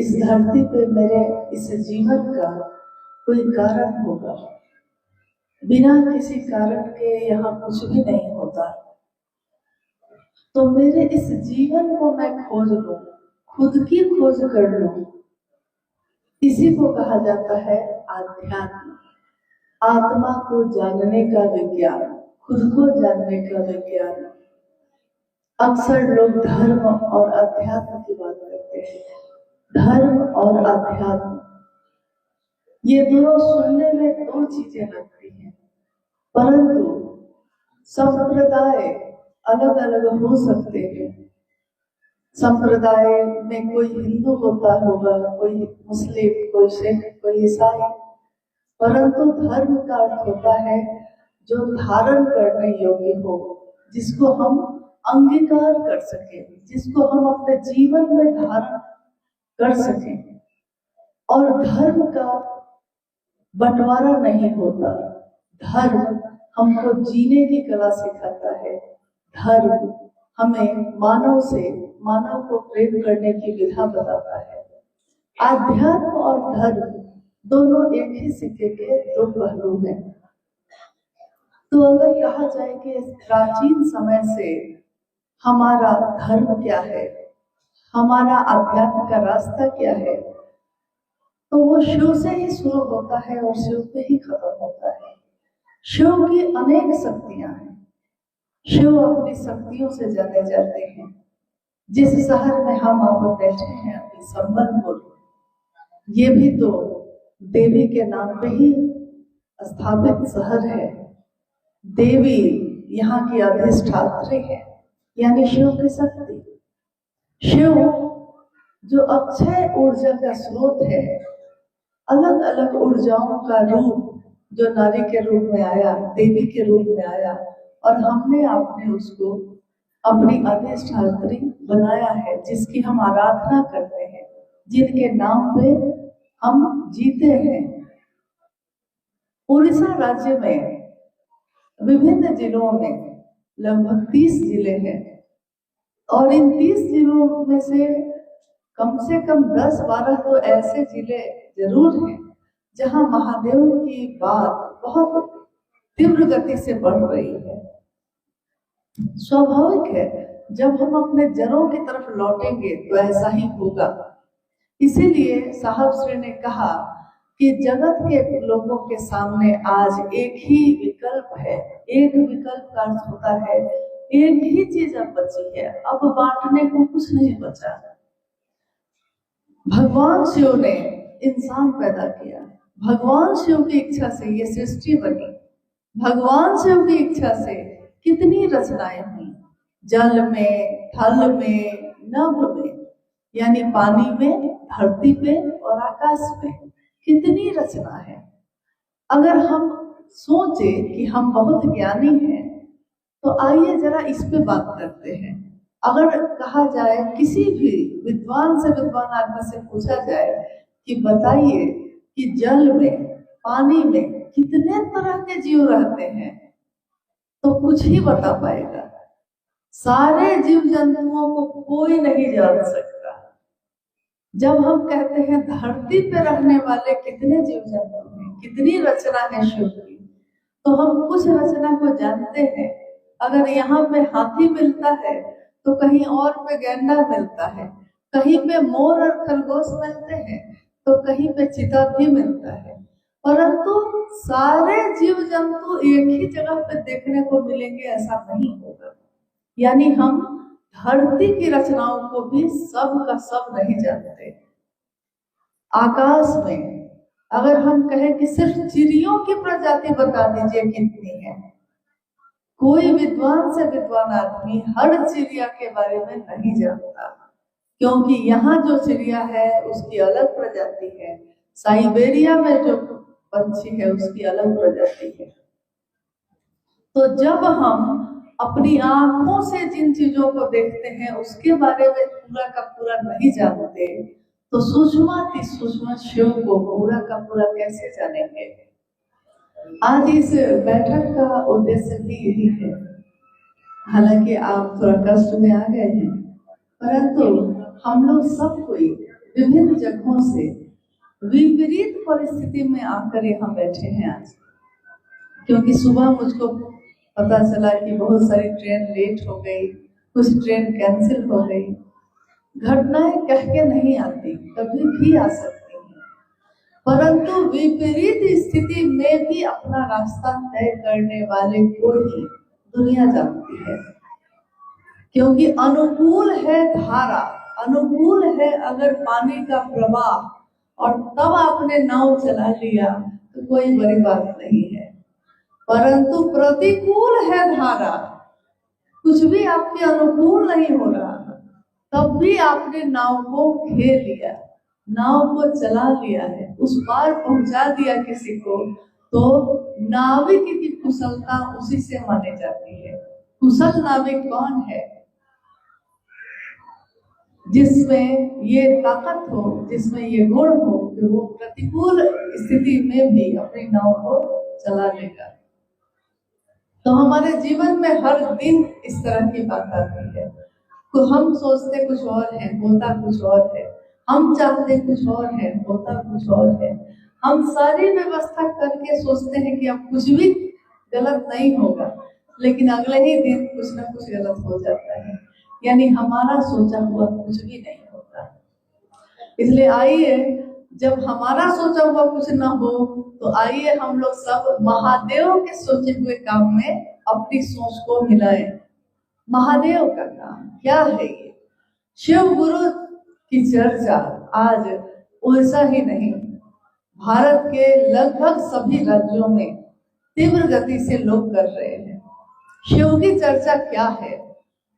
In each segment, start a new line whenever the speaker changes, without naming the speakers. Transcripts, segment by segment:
इस धरती पे मेरे इस जीवन का कोई कारण होगा। बिना किसी कारण के यहाँ कुछ भी नहीं होता। तो मेरे इस जीवन को मैं खोज लूं, खुद की खोज कर लूं, इसी को कहा जाता है आध्यात्म। आत्मा को जानने का विज्ञान, खुद को जानने का विज्ञान। अक्सर लोग धर्म और अध्यात्म की बात करते हैं। धर्म और अध्यात्म, ये दोनों सुनने में दो चीजें लगती हैं, परंतु संप्रदाय अलग अलग हो सकते हैं। संप्रदाय में कोई हिंदू होता होगा, कोई मुस्लिम, कोई सिख, कोई ईसाई, परंतु धर्म का अर्थ होता है जो धारण करने योग्य हो, जिसको हम अंगीकार कर सके, जिसको हम अपने जीवन में धारण कर सके। और धर्म का बंटवारा नहीं होता। धर्म हमको जीने की कला सिखाता है। धर्म हमें मानव को प्रेम करने की विधा बताता है। आध्यात्म और धर्म दोनों एक ही सिक्के के दो पहलू हैं। तो अगर कहा जाए कि प्राचीन समय से हमारा धर्म क्या है, हमारा आध्यात्म का रास्ता क्या है, तो वो शिव से ही शुरू होता है और शिव पे ही खत्म होता है। शिव की अनेक शक्तियां हैं। शिव अपनी शक्तियों से जाने जाते हैं। जिस शहर में हम आप बैठे हैं अभी, संबलपुर, ये भी तो देवी के नाम पे ही स्थापित शहर है। देवी यहाँ की अधिष्ठात्री है, यानी शिव की शक्ति। शिव जो अक्षय ऊर्जा का स्रोत है, अलग अलग ऊर्जाओं का रूप जो नारी के रूप में आया, देवी के रूप में आया, और हमने आपने उसको अपनी अधिष्ठात्री बनाया है, जिसकी हम आराधना करते हैं, जिनके नाम पे हम जीते हैं। उड़ीसा राज्य में विभिन्न जिलों में लगभग 30 जिले हैं, और इन 30 जिलों में से कम 10-12 तो ऐसे जिले जरूर हैं जहां महादेव की बात बहुत तीव्र गति से बढ़ रही है। स्वाभाविक है, जब हम अपने जड़ों की तरफ लौटेंगे तो ऐसा ही होगा। इसीलिए साहब श्री ने कहा कि जगत के लोगों के सामने आज एक ही विकल्प है। एक विकल्प का अर्थ होता है एक ही चीज अब बची है, अब बांटने को कुछ नहीं बचा। भगवान शिव ने इंसान पैदा किया, भगवान शिव की इच्छा से ये सृष्टि बनी, भगवान शिव की इच्छा से कितनी रचनाएं हुई, जल में, थल में, नभ में, यानी पानी में, धरती पे और आकाश में, कितनी रचना है। अगर हम सोचे कि हम बहुत ज्ञानी हैं, तो आइए जरा इस पे बात करते हैं। अगर कहा जाए, किसी भी विद्वान से विद्वान आदमी से पूछा जाए कि बताइए कि जल में, पानी में कितने तरह के जीव रहते हैं, तो कुछ ही बता पाएगा। सारे जीव जंतुओं को कोई नहीं जान सकता। जब हम कहते हैं धरती पे रहने वाले कितने जीव जंतु हैं, कितनी रचना है शिव की, तो हम कुछ रचना को जानते हैं। अगर यहाँ पे हाथी मिलता है तो कहीं और पे गैंडा मिलता है, कहीं पे मोर और खरगोश मिलते हैं तो कहीं पे चीता भी मिलता है, परंतु सारे जीव जंतु एक ही जगह पे देखने को मिलेंगे ऐसा नहीं होगा। यानी हम धरती की रचनाओं को भी सब का सब नहीं जानते। आकाश में अगर हम कहें कि सिर्फ चिड़ियों की प्रजाति बता दीजिए कितनी है, कोई विद्वान से विद्वान आदमी हर चिड़िया के बारे में नहीं जानता, क्योंकि यहाँ जो चिड़िया है उसकी अलग प्रजाति है, साइबेरिया में जो पंछी है उसकी अलग प्रजाति है। तो जब हम अपनी आंखों से जिन चीजों को देखते हैं उसके बारे में पूरा का पूरा नहीं जानते, तो सूक्ष्म सूक्ष्म शिव को पूरा का पूरा कैसे जानेंगे। आज इस बैठक का उद्देश्य भी यही है। हालांकि आप थोड़ा कष्ट में आ गए हैं, परंतु हम लोग सब कोई विभिन्न जगहों से विपरीत परिस्थिति में आकर यहाँ बैठे हैं आज। क्योंकि सुबह मुझको पता चला कि बहुत सारी ट्रेन लेट हो गई, कुछ ट्रेन कैंसिल हो गई। घटनाएं कह के नहीं आती, कभी भी आ सकती हैं, परंतु विपरीत स्थिति में भी अपना रास्ता तय करने वाले को ही दुनिया जानती है। क्योंकि अनुकूल है धारा, अनुकूल है अगर पानी का प्रवाह, और तब आपने नाव चला लिया तो कोई बड़ी बात नहीं है। परंतु प्रतिकूल है धारा, कुछ भी आपके अनुकूल नहीं हो रहा, तब भी आपने नाव को घेर लिया, नाव को चला लिया है, उस पार पहुंचा दिया किसी को, तो नाविक की कुशलता उसी से मानी जाती है। कुशल नाविक कौन है? जिसमें ये ताकत हो, जिसमें ये गुण हो कि वो प्रतिकूल स्थिति में भी अपनी नाव को चला लेगा। तो हमारे जीवन में हर दिन इस तरह की बात आती है। तो हम सोचते कुछ और है, होता कुछ और है। हम चाहते कुछ और है, होता कुछ और है। हम सारी व्यवस्था करके सोचते हैं कि अब कुछ भी गलत नहीं होगा, लेकिन अगले ही दिन कुछ ना कुछ गलत हो जाता है। यानी हमारा सोचा हुआ कुछ भी नहीं होता। इसलिए आइए, जब हमारा सोचा हुआ कुछ ना हो, तो आइए हम लोग सब महादेव के सोचे हुए काम में अपनी सोच को मिलाएं। महादेव का काम क्या है? ये शिव गुरु की चर्चा आज वैसा ही नहीं, भारत के लगभग सभी राज्यों में तीव्र गति से लोग कर रहे हैं। शिव की चर्चा क्या है?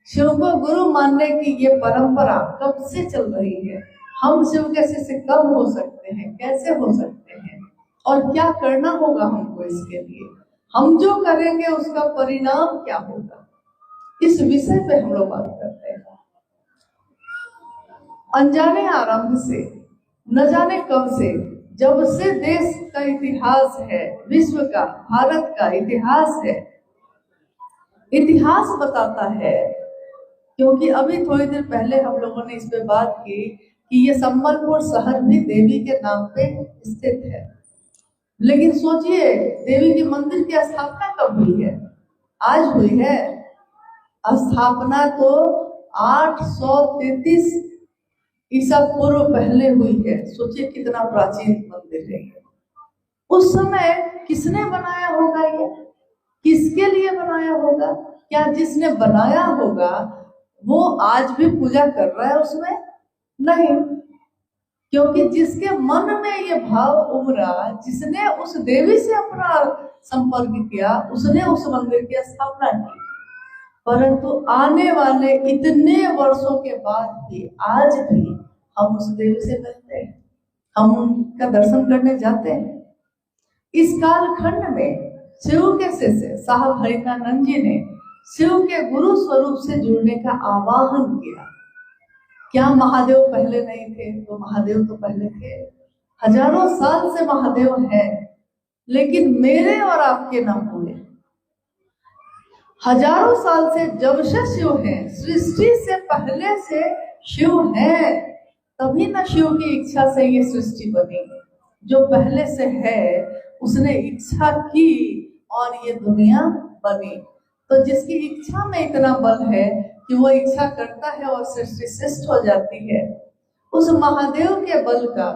शिव को गुरु मानने की ये परंपरा कब से चल रही है? हम शिव कैसे से कम हो सकते हैं, कैसे हो सकते हैं, और क्या करना होगा हमको इसके लिए? हम जो करेंगे उसका परिणाम क्या होगा? इस विषय पे हम लोग बात करते हैं। अनजाने आरंभ से, न जाने कब से, जब से देश का इतिहास है, विश्व का, भारत का इतिहास है, इतिहास बताता है। क्योंकि अभी थोड़ी देर पहले हम लोगों ने इस पे बात की कि ये संबलपुर शहर भी देवी के नाम पे स्थित है। लेकिन सोचिए, देवी के मंदिर की स्थापना कब हुई है? आज हुई है। स्थापना तो 833 ईसा पूर्व पहले हुई है। सोचिए कितना प्राचीन मंदिर है। उस समय किसने बनाया होगा? ये किसके लिए बनाया होगा? क्या जिसने बनाया होगा वो आज भी पूजा कर रहा है उसमें? नहीं, क्योंकि जिसके मन में ये भाव उमरा, जिसने उस देवी से अपना संपर्क किया, उसने उस मंदिर की स्थापना की। परंतु आने वाले इतने वर्षों के बाद भी आज भी हम उस देवी से मिलते हैं, हम उनका दर्शन करने जाते हैं। इस कालखंड में शिव के शिष्य साहब हरिकानंद जी ने शिव के गुरु स्वरूप से जुड़ने का आवाहन किया। क्या महादेव पहले नहीं थे? तो महादेव तो पहले थे, हजारों साल से महादेव हैं, लेकिन मेरे और आपके ना हुए। हजारों साल से जब से शिव है, सृष्टि से पहले से शिव है, तभी ना शिव की इच्छा से ये सृष्टि बनी। जो पहले से है उसने इच्छा की और ये दुनिया बनी। तो जिसकी इच्छा में इतना बल है कि वो इच्छा करता है और सृष्टि सृष्ट हो जाती है, उस महादेव के बल का,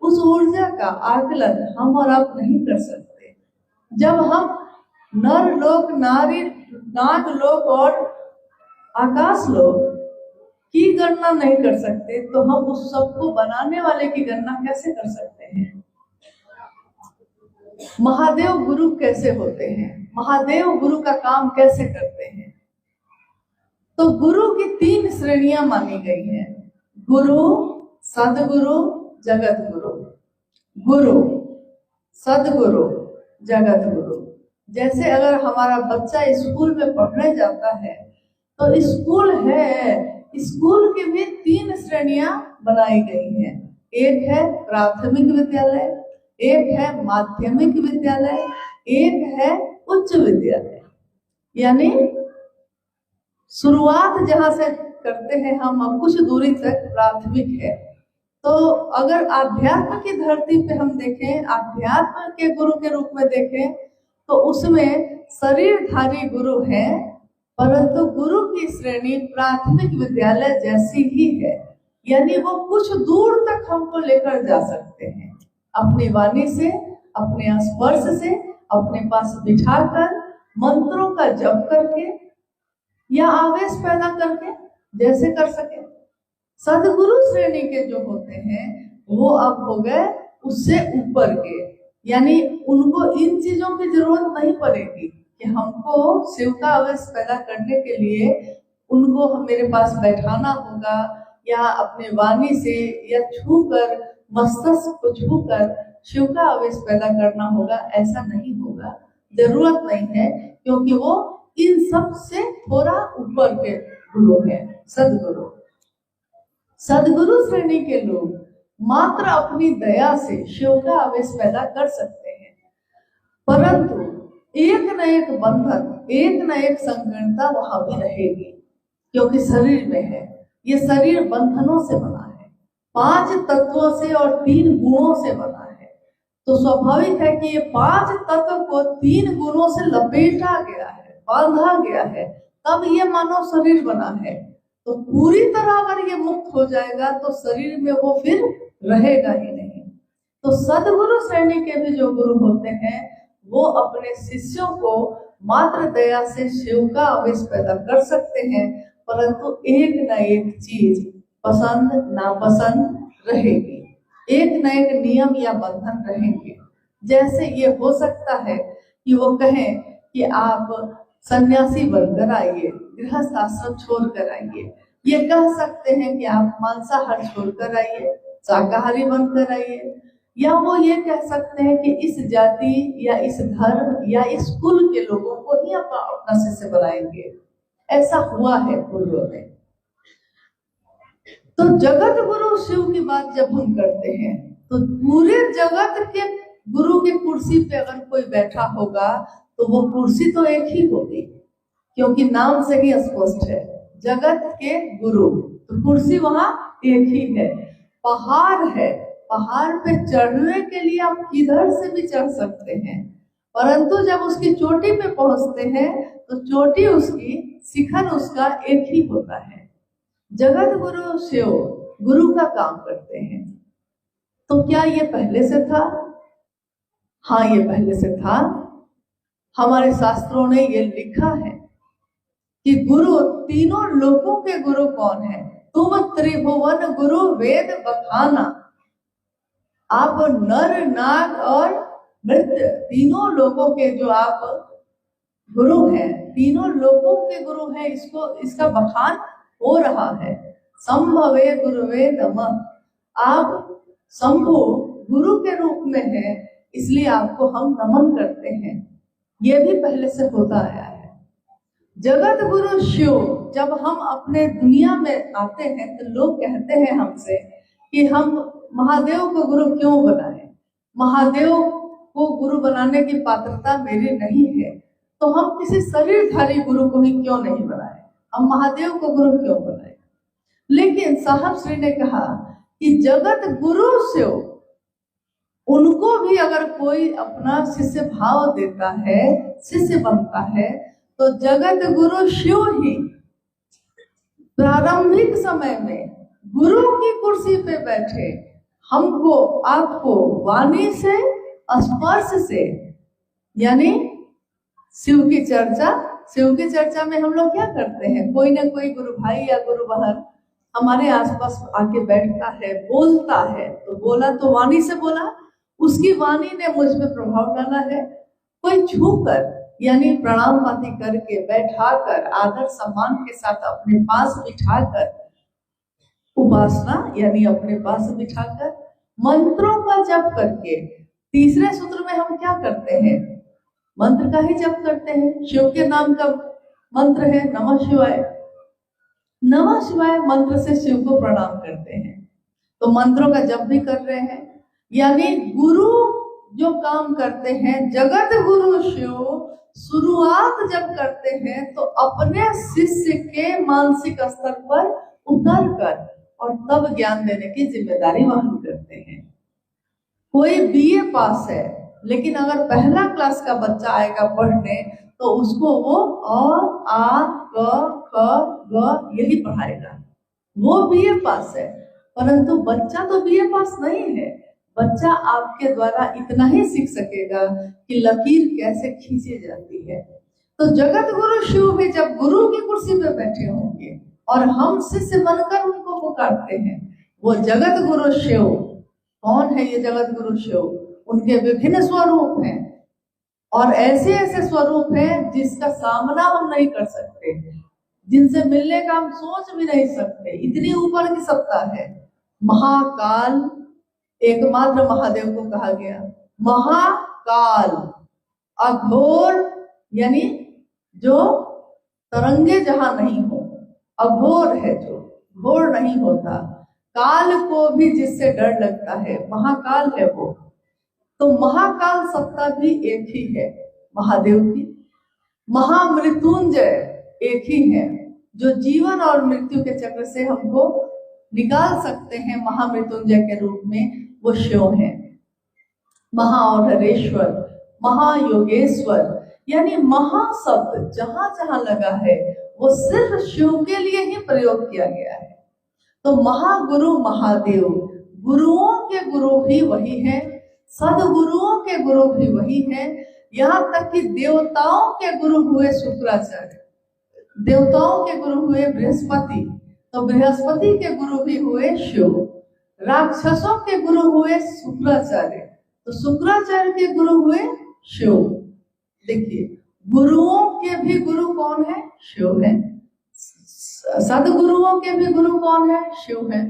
उस ऊर्जा का आकलन हम और आप नहीं कर सकते। जब हम नर लोक, नारी, नाग लोक और आकाश लोक की गणना नहीं कर सकते, तो हम उस सबको बनाने वाले की गणना कैसे कर सकते हैं? महादेव गुरु कैसे होते हैं? महादेव गुरु का काम कैसे करते हैं? तो गुरु की 3 श्रेणियां मानी गई हैं। गुरु, सदगुरु, जगत गुरु। गुरु, सदगुरु, जगत गुरु। जैसे अगर हमारा बच्चा स्कूल में पढ़ने जाता है, तो स्कूल है, स्कूल की भी 3 श्रेणियां बनाई गई हैं। एक है प्राथमिक विद्यालय, एक है माध्यमिक विद्यालय, एक है उच्च विद्यालय। यानी शुरुआत जहां से करते हैं हम, कुछ दूरी तक प्राथमिक है, तो अगर आध्यात्म की धरती पे हम देखें, आध्यात्म के गुरु के रूप में देखें, तो उसमें शरीरधारी गुरु है, परंतु गुरु की श्रेणी प्राथमिक विद्यालय जैसी ही है। यानी वो कुछ दूर तक हमको लेकर जा सकते हैं, अपनी वाणी से, अपने स्पर्श से, अपने पास बिठाकर, मंत्रों का जप करके या आवेश पैदा करके, जैसे कर सके। सदगुरु श्रेणी के जो होते हैं वो अब हो गए उससे ऊपर के, यानी उनको इन चीजों की जरूरत नहीं पड़ेगी कि हमको शिव का आवेश पैदा करने के लिए उनको हम मेरे पास बैठाना होगा या अपने वाणी से या छूकर, मस्तक को छूकर शिव का आवेश पैदा करना होगा। ऐसा नहीं होगा, जरूरत नहीं है, क्योंकि वो इन सब से थोड़ा ऊपर के गुरु है सदगुरु। सदगुरु श्रेणी के लोग मात्र अपनी दया से शिव का आवेश पैदा कर सकते हैं, परंतु एक न एक बंधन, एक न एक संकीर्णता वहां भी रहेगी, क्योंकि शरीर में है। ये शरीर बंधनों से बना है, 5 तत्वों से और 3 गुणों से बना है। तो स्वाभाविक है कि ये 5 तत्व को 3 गुणों से लपेटा गया है, बांधा गया है, तब ये मानव शरीर बना है। तो पूरी तरह अगर ये मुक्त हो जाएगा तो शरीर में वो फिर रहेगा ही नहीं। तो सदगुरु श्रेणी के भी जो गुरु होते हैं वो अपने शिष्यों को मात्र दया से शिव का आवेश पैदा कर सकते हैं, परंतु एक न एक चीज पसंद नापसंद रहेगी, एक न एक नियम या बंधन रहेंगे। जैसे ये हो सकता है कि वो कहें कि आप सन्यासी बनकर आइए, गृहस्थ आश्रम छोड़कर आइए। ये कह सकते हैं कि आप मांसाहार छोड़कर आइए, शाकाहारी बनकर आइए। या वो ये कह सकते हैं कि इस जाति या इस धर्म या इस कुल के लोगों को ही अपना शिष्य बनाएंगे। ऐसा हुआ है पूर्व में। तो जगत गुरु शिव की बात जब हम करते हैं तो पूरे जगत के गुरु की कुर्सी पे अगर कोई बैठा होगा तो वो कुर्सी तो एक ही होगी, क्योंकि नाम से ही स्पष्ट है जगत के गुरु, तो कुर्सी वहां एक ही है। पहाड़ है, पहाड़ पे चढ़ने के लिए आप किधर से भी चढ़ सकते हैं, परंतु जब उसकी चोटी पे पहुंचते हैं तो चोटी उसकी, शिखर उसका एक ही होता है। जगत गुरु शिव गुरु का काम करते हैं। तो क्या ये पहले से था? हाँ, ये पहले से था। हमारे शास्त्रों ने ये लिखा है कि गुरु, तीनों लोकों के गुरु कौन है? तुम त्रिभुवन गुरु वेद बखाना। आप नर नाग और मृत्य तीनों लोगों के जो आप गुरु हैं, तीनों लोकों के गुरु हैं, इसका बखान हो रहा है। संभवे गुरुवे नमः। आप शंभु गुरु के रूप में हैं, इसलिए आपको हम नमन करते हैं। ये भी पहले से होता आया है। जगत गुरु शिव जब हम अपने दुनिया में आते हैं तो लोग कहते हैं हमसे कि हम महादेव को गुरु क्यों बनाएं? महादेव को गुरु बनाने की पात्रता मेरी नहीं है, तो हम किसी शरीरधारी गुरु को ही क्यों नहीं बनाएं? हम महादेव को गुरु क्यों बनाएं? लेकिन साहब श्री ने कहा कि जगत गुरु शिव, उनको भी अगर कोई अपना शिष्य भाव देता है, शिष्य बनता है, तो जगत गुरु शिव ही प्रारंभिक समय में गुरु की कुर्सी पे बैठे हमको, आपको वाणी से, स्पर्श से, यानी शिव की चर्चा में हम लोग क्या करते हैं? कोई ना कोई गुरु भाई या गुरु बहन हमारे आसपास आके बैठता है, बोलता है, तो बोला तो वाणी से बोला, उसकी वाणी ने मुझ पे प्रभाव डाला है। कोई छूकर, यानी प्रणाम पाती करके, बैठाकर, आदर सम्मान के साथ अपने पास बिठाकर, उपासना यानी अपने पास बिठाकर, मंत्रों का जप करके। तीसरे सूत्र में हम क्या करते हैं? मंत्र का ही जप करते हैं। शिव के नाम का मंत्र है नमः शिवाय। नमः शिवाय मंत्र से शिव को प्रणाम करते हैं, तो मंत्रों का जप भी कर रहे हैं। यानी गुरु जो काम करते हैं, जगत गुरु शिव शुरुआत जब करते हैं तो अपने शिष्य के मानसिक स्तर पर उतर कर और तब ज्ञान देने की जिम्मेदारी वहन करते हैं। कोई बीए पास है, लेकिन अगर पहला क्लास का बच्चा आएगा पढ़ने तो उसको वो अ आ क ख ग यही पढ़ाएगा। वो बीए पास है, परंतु बच्चा तो बीए पास नहीं है। बच्चा आपके द्वारा इतना ही सीख सकेगा कि लकीर कैसे खींची जाती है। तो जगत गुरु शिव भी जब गुरु की कुर्सी पे बैठे होंगे और हम शिष्य बनकर उनको पुकारते हैं, वो जगत गुरु शिव कौन है? ये जगत गुरु शिव, उनके विभिन्न स्वरूप हैं और ऐसे ऐसे स्वरूप हैं जिसका सामना हम नहीं कर सकते, जिनसे मिलने का हम सोच भी नहीं सकते, इतनी ऊपर की सत्ता है। महाकाल एकमात्र महादेव को कहा गया। महाकाल अघोर यानी जो तरंगे जहां नहीं हो, अघोर है जो घोर नहीं होता। काल को भी जिससे डर लगता है महाकाल है वो। तो महाकाल सत्ता भी एक ही है महादेव की। महामृत्युंजय एक ही है जो जीवन और मृत्यु के चक्र से हमको निकाल सकते हैं महामृत्युंजय के रूप में, वो शिव है। महाऔढ़ेश्वर, महायोगेश्वर यानी महा शब्द जहां जहां लगा है वो सिर्फ शिव के लिए ही प्रयोग किया गया है। तो महागुरु महादेव, गुरुओं के गुरु भी वही है, सदगुरुओं के गुरु भी वही है। यहाँ तक कि देवताओं के गुरु हुए शुक्राचार्य, देवताओं के गुरु हुए बृहस्पति, तो बृहस्पति के गुरु भी हुए शिव। राक्षसों के गुरु हुए शुक्राचार्य, तो शुक्राचार्य के गुरु हुए शिव। देखिए, गुरुओं के भी गुरु कौन है? शिव है। सदगुरुओं के भी गुरु कौन है? शिव है।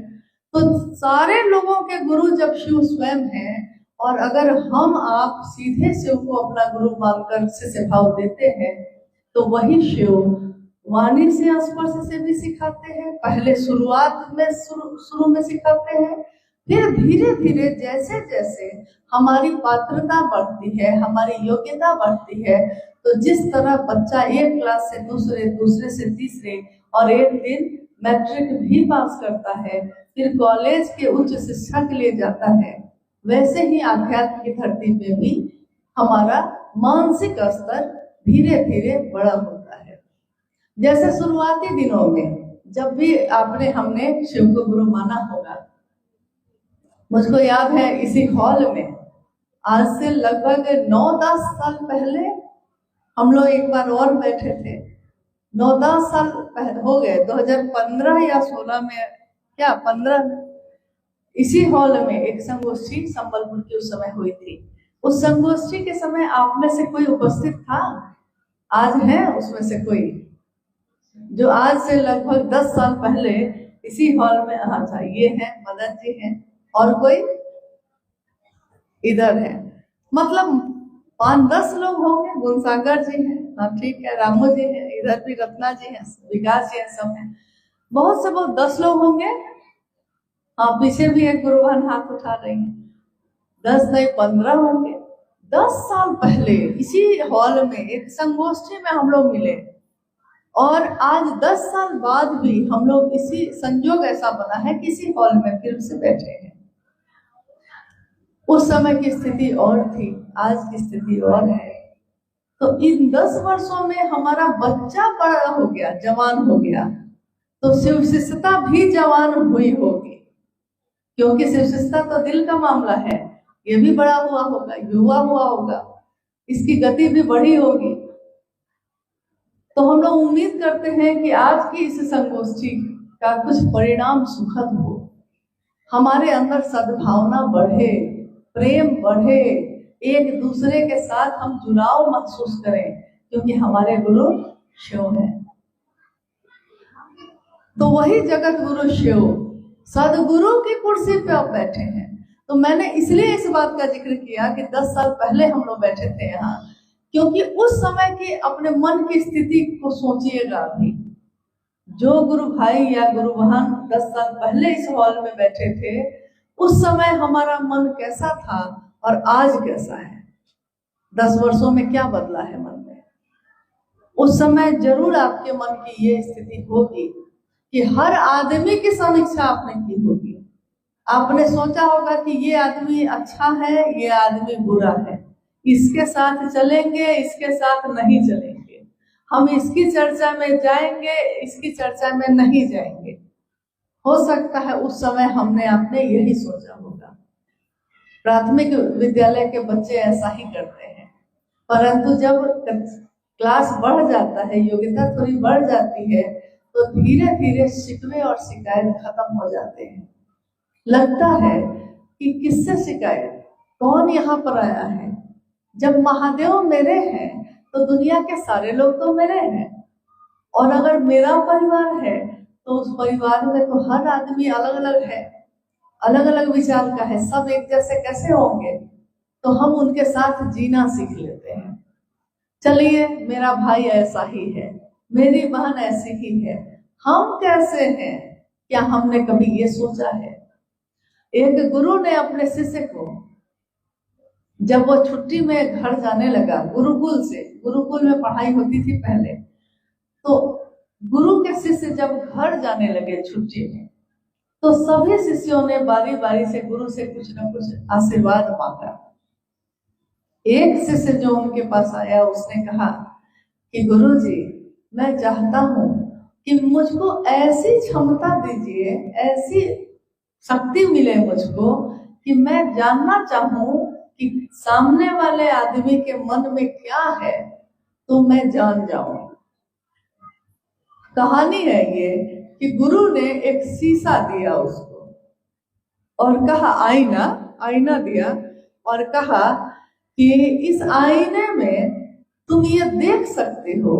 तो सारे लोगों के गुरु जब शिव स्वयं है, और अगर हम आप सीधे शिव को अपना गुरु मानकर शिष्य भाव देते हैं, तो वही शिव वाणी से स्पर्श से भी सिखाते हैं। पहले शुरुआत में शुरू में सिखाते हैं, फिर धीरे धीरे जैसे जैसे हमारी पात्रता बढ़ती है, हमारी योग्यता बढ़ती है, तो जिस तरह बच्चा एक क्लास से दूसरे, दूसरे से तीसरे और एक दिन मैट्रिक भी पास करता है, फिर कॉलेज के उच्च शिक्षा के लिए जाता है, वैसे ही आध्यात्म की धरती पे भी हमारा मानसिक स्तर धीरे धीरे बड़ा होता है। जैसे शुरुआती दिनों में जब भी हमने शिव को गुरु माना होगा, मुझको याद है इसी हॉल में आज से लगभग 9-10 साल पहले हम लोग एक बार और बैठे थे। 9-10 साल हो गए, 2015 या 16 में, क्या 15 में, इसी हॉल में एक संगोष्ठी संबलपुर की उस समय हुई थी। उस संगोष्ठी के समय आप में से कोई उपस्थित था? आज है उसमें से कोई जो आज से लगभग 10 साल पहले इसी हॉल में? हाँ था, ये है मदन जी हैं, और कोई इधर है, मतलब 5-10 लोग होंगे। गुणसागर जी हैं, हाँ ठीक है, रामू जी हैं, इधर भी रत्ना जी हैं, विकास जी हैं, सब हैं, बहुत से बहुत 10 लोग होंगे। हाँ, पीछे भी एक गुरुवान हाथ उठा रही हैं, 10 नहीं 15 होंगे। 10 साल पहले इसी हॉल में एक संगोष्ठी में हम लोग मिले, और आज 10 साल बाद भी हम लोग इसी संजोग ऐसा बना है कि इसी हॉल में फिर से बैठे हैं। उस समय की स्थिति और थी, आज की स्थिति और है। तो इन 10 वर्षों में हमारा बच्चा बड़ा हो गया, जवान हो गया, तो शिव शिष्यता भी जवान हुई होगी, क्योंकि शिव शिष्यता तो दिल का मामला है। ये भी बड़ा हुआ होगा, युवा हुआ होगा, इसकी गति भी बढ़ी होगी। तो हम लोग उम्मीद करते हैं कि आज की इस संगोष्ठी का कुछ परिणाम सुखद हो, हमारे अंदर सद्भावना बढ़े, प्रेम बढ़े, एक दूसरे के साथ हम जुड़ाव महसूस करें, क्योंकि हमारे गुरु शिव हैं। तो वही जगत गुरु शिव सदगुरु की कुर्सी पे आप बैठे हैं। तो मैंने इसलिए इस बात का जिक्र किया कि 10 साल पहले हम लोग बैठे थे यहाँ, क्योंकि उस समय की अपने मन की स्थिति को सोचिएगा। अभी जो गुरु भाई या गुरु बहन 10 साल पहले इस हॉल में बैठे थे, उस समय हमारा मन कैसा था और आज कैसा है। 10 वर्षों में क्या बदला है मन में। उस समय जरूर आपके मन की ये स्थिति होगी कि हर आदमी की समीक्षा आपने की होगी। आपने सोचा होगा कि ये आदमी अच्छा है, ये आदमी बुरा है, इसके साथ चलेंगे, इसके साथ नहीं चलेंगे, हम इसकी चर्चा में जाएंगे, इसकी चर्चा में नहीं जाएंगे। हो सकता है उस समय आपने यही सोचा होगा। प्राथमिक विद्यालय के बच्चे ऐसा ही करते हैं, परंतु जब क्लास बढ़ जाता है, योग्यता थोड़ी बढ़ जाती है, तो धीरे धीरे शिकवे और शिकायत खत्म हो जाते हैं। लगता है कि किससे शिकायत, कौन यहाँ पर आया है। जब महादेव मेरे हैं तो दुनिया के सारे लोग तो मेरे हैं, और अगर मेरा परिवार है तो उस परिवार में तो हर आदमी अलग अलग है, अलग अलग विचार का है, सब एक जैसे कैसे होंगे। तो हम उनके साथ जीना सीख लेते हैं। चलिए, मेरा भाई ऐसा ही है, मेरी बहन ऐसी ही है, हम कैसे हैं, क्या हमने कभी ये सोचा है? एक गुरु ने अपने शिष्य को, जब वो छुट्टी में घर जाने लगा, गुरुकुल में पढ़ाई होती थी पहले, तो गुरु के शिष्य जब घर जाने लगे छुट्टी में, तो सभी शिष्यों ने बारी बारी से गुरु से कुछ न कुछ आशीर्वाद मांगा। एक शिष्य जो उनके पास आया, उसने कहा कि गुरु जी, मैं चाहता हूं कि मुझको ऐसी क्षमता दीजिए, ऐसी शक्ति मिले मुझको कि मैं जानना चाहूं कि सामने वाले आदमी के मन में क्या है, तो मैं जान जाऊं। कहानी है ये कि गुरु ने एक शीशा दिया उसको और कहा, आईना दिया और कहा कि इस आईने में तुम ये देख सकते हो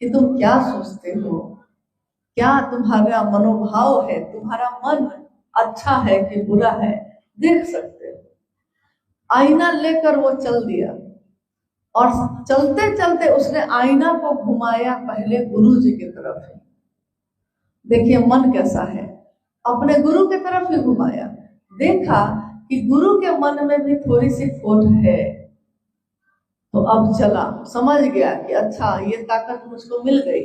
कि तुम क्या सोचते हो, क्या तुम्हारा मनोभाव है, तुम्हारा मन अच्छा है कि बुरा है, देख सकते हो। आईना लेकर वो चल दिया और चलते चलते उसने आईना को घुमाया पहले गुरु जी की तरफ ही। देखिए मन कैसा है, अपने गुरु की तरफ ही घुमाया, देखा कि गुरु के मन में भी थोड़ी सी खोट है, तो अब चला, समझ गया कि अच्छा ये ताकत मुझको मिल गई।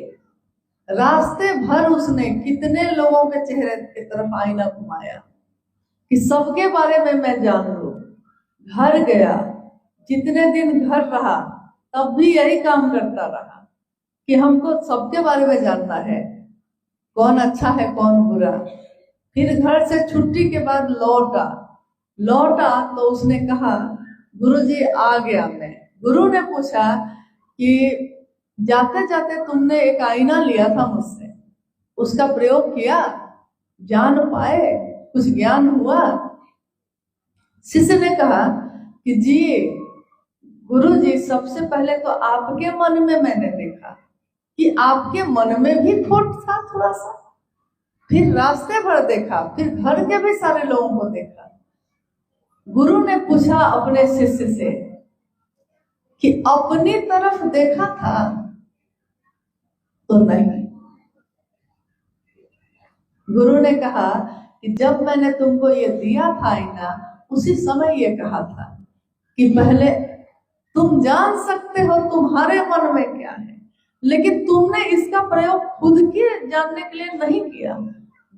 रास्ते भर उसने कितने लोगों के चेहरे की तरफ आईना घुमाया कि सबके बारे में मैं जान लूं। घर गया, जितने दिन घर रहा तब भी यही काम करता रहा कि हमको सबके बारे में जानना है, कौन अच्छा है कौन बुरा। फिर घर से छुट्टी के बाद लौटा तो उसने कहा, गुरुजी आ गया मैं। गुरु ने पूछा कि जाते जाते तुमने एक आईना लिया था मुझसे, उसका प्रयोग किया, जान पाए, कुछ ज्ञान हुआ? शिष्य ने कहा कि जी गुरुजी, सबसे पहले तो आपके मन में मैंने देखा कि आपके मन में भी खोट था थोड़ा सा, फिर रास्ते भर देखा, फिर घर के भी सारे लोगों को देखा। गुरु ने पूछा अपने शिष्य से कि अपनी तरफ देखा था? तो नहीं। गुरु ने कहा कि जब मैंने तुमको ये दिया था आईना, उसी समय ये कहा था कि पहले तुम जान सकते हो तुम्हारे मन में क्या है, लेकिन तुमने इसका प्रयोग खुद के जानने के लिए नहीं किया।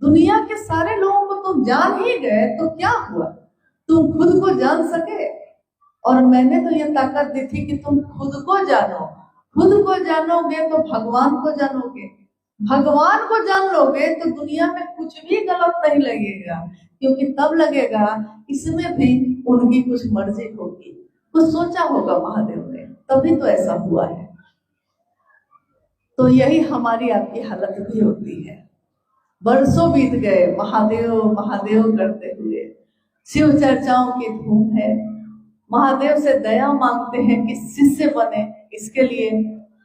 दुनिया के सारे लोगों को तुम जान ही गए तो क्या हुआ, तुम खुद को जान सके? और मैंने तो ये ताकत दी थी कि तुम खुद को जानो, खुद को जानोगे तो भगवान को जानोगे, भगवान को जान लोगे तो दुनिया में कुछ भी गलत नहीं लगेगा, क्योंकि तब लगेगा इसमें भी उनकी कुछ मर्जी होगी, कुछ सोचा होगा महादेव ने, तभी तो ऐसा हुआ है। तो यही हमारी आपकी हालत भी होती है। बरसों बीत गए महादेव महादेव करते हुए, शिव चर्चाओं की धूम है, महादेव से दया मांगते हैं कि शिष्य बने। इसके लिए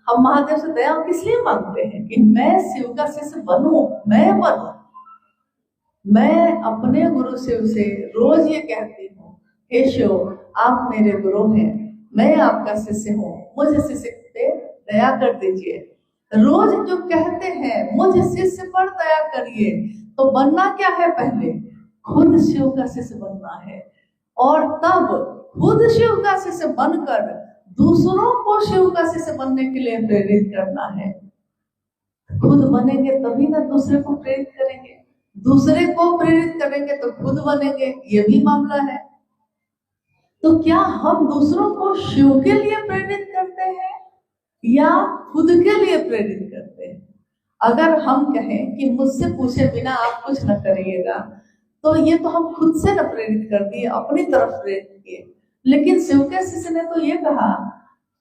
हम महादेव से दया किस लिए मांगते हैं कि मैं शिव का शिष्य बनूं, मैं बनूं। मैं अपने गुरु शिव से रोज ये कहती हूँ, हे शिव आप मेरे गुरु हैं, मैं आपका शिष्य हूँ, मुझे शिष्य पे दया कर दीजिए। रोज जो कहते हैं मुझे शिष्य पर दया करिए, तो बनना क्या है, पहले खुद शिव का शिष्य बनना है, और तब खुद शिव का शिष्य बनकर दूसरों को शिव का शिष्य बनने के लिए प्रेरित करना है। खुद बनेंगे तभी ना दूसरे को प्रेरित करेंगे, दूसरे को प्रेरित करेंगे तो खुद बनेंगे, ये भी मामला है। तो क्या हम दूसरों को शिव के लिए प्रेरित करते हैं या खुद के लिए प्रेरित करते हैं? अगर हम कहें कि मुझसे पूछे बिना आप कुछ न करिएगा, तो ये तो हम खुद से न प्रेरित कर दिए, अपनी तरफ प्रेरित किए। लेकिन शिव के शिष्य ने तो ये कहा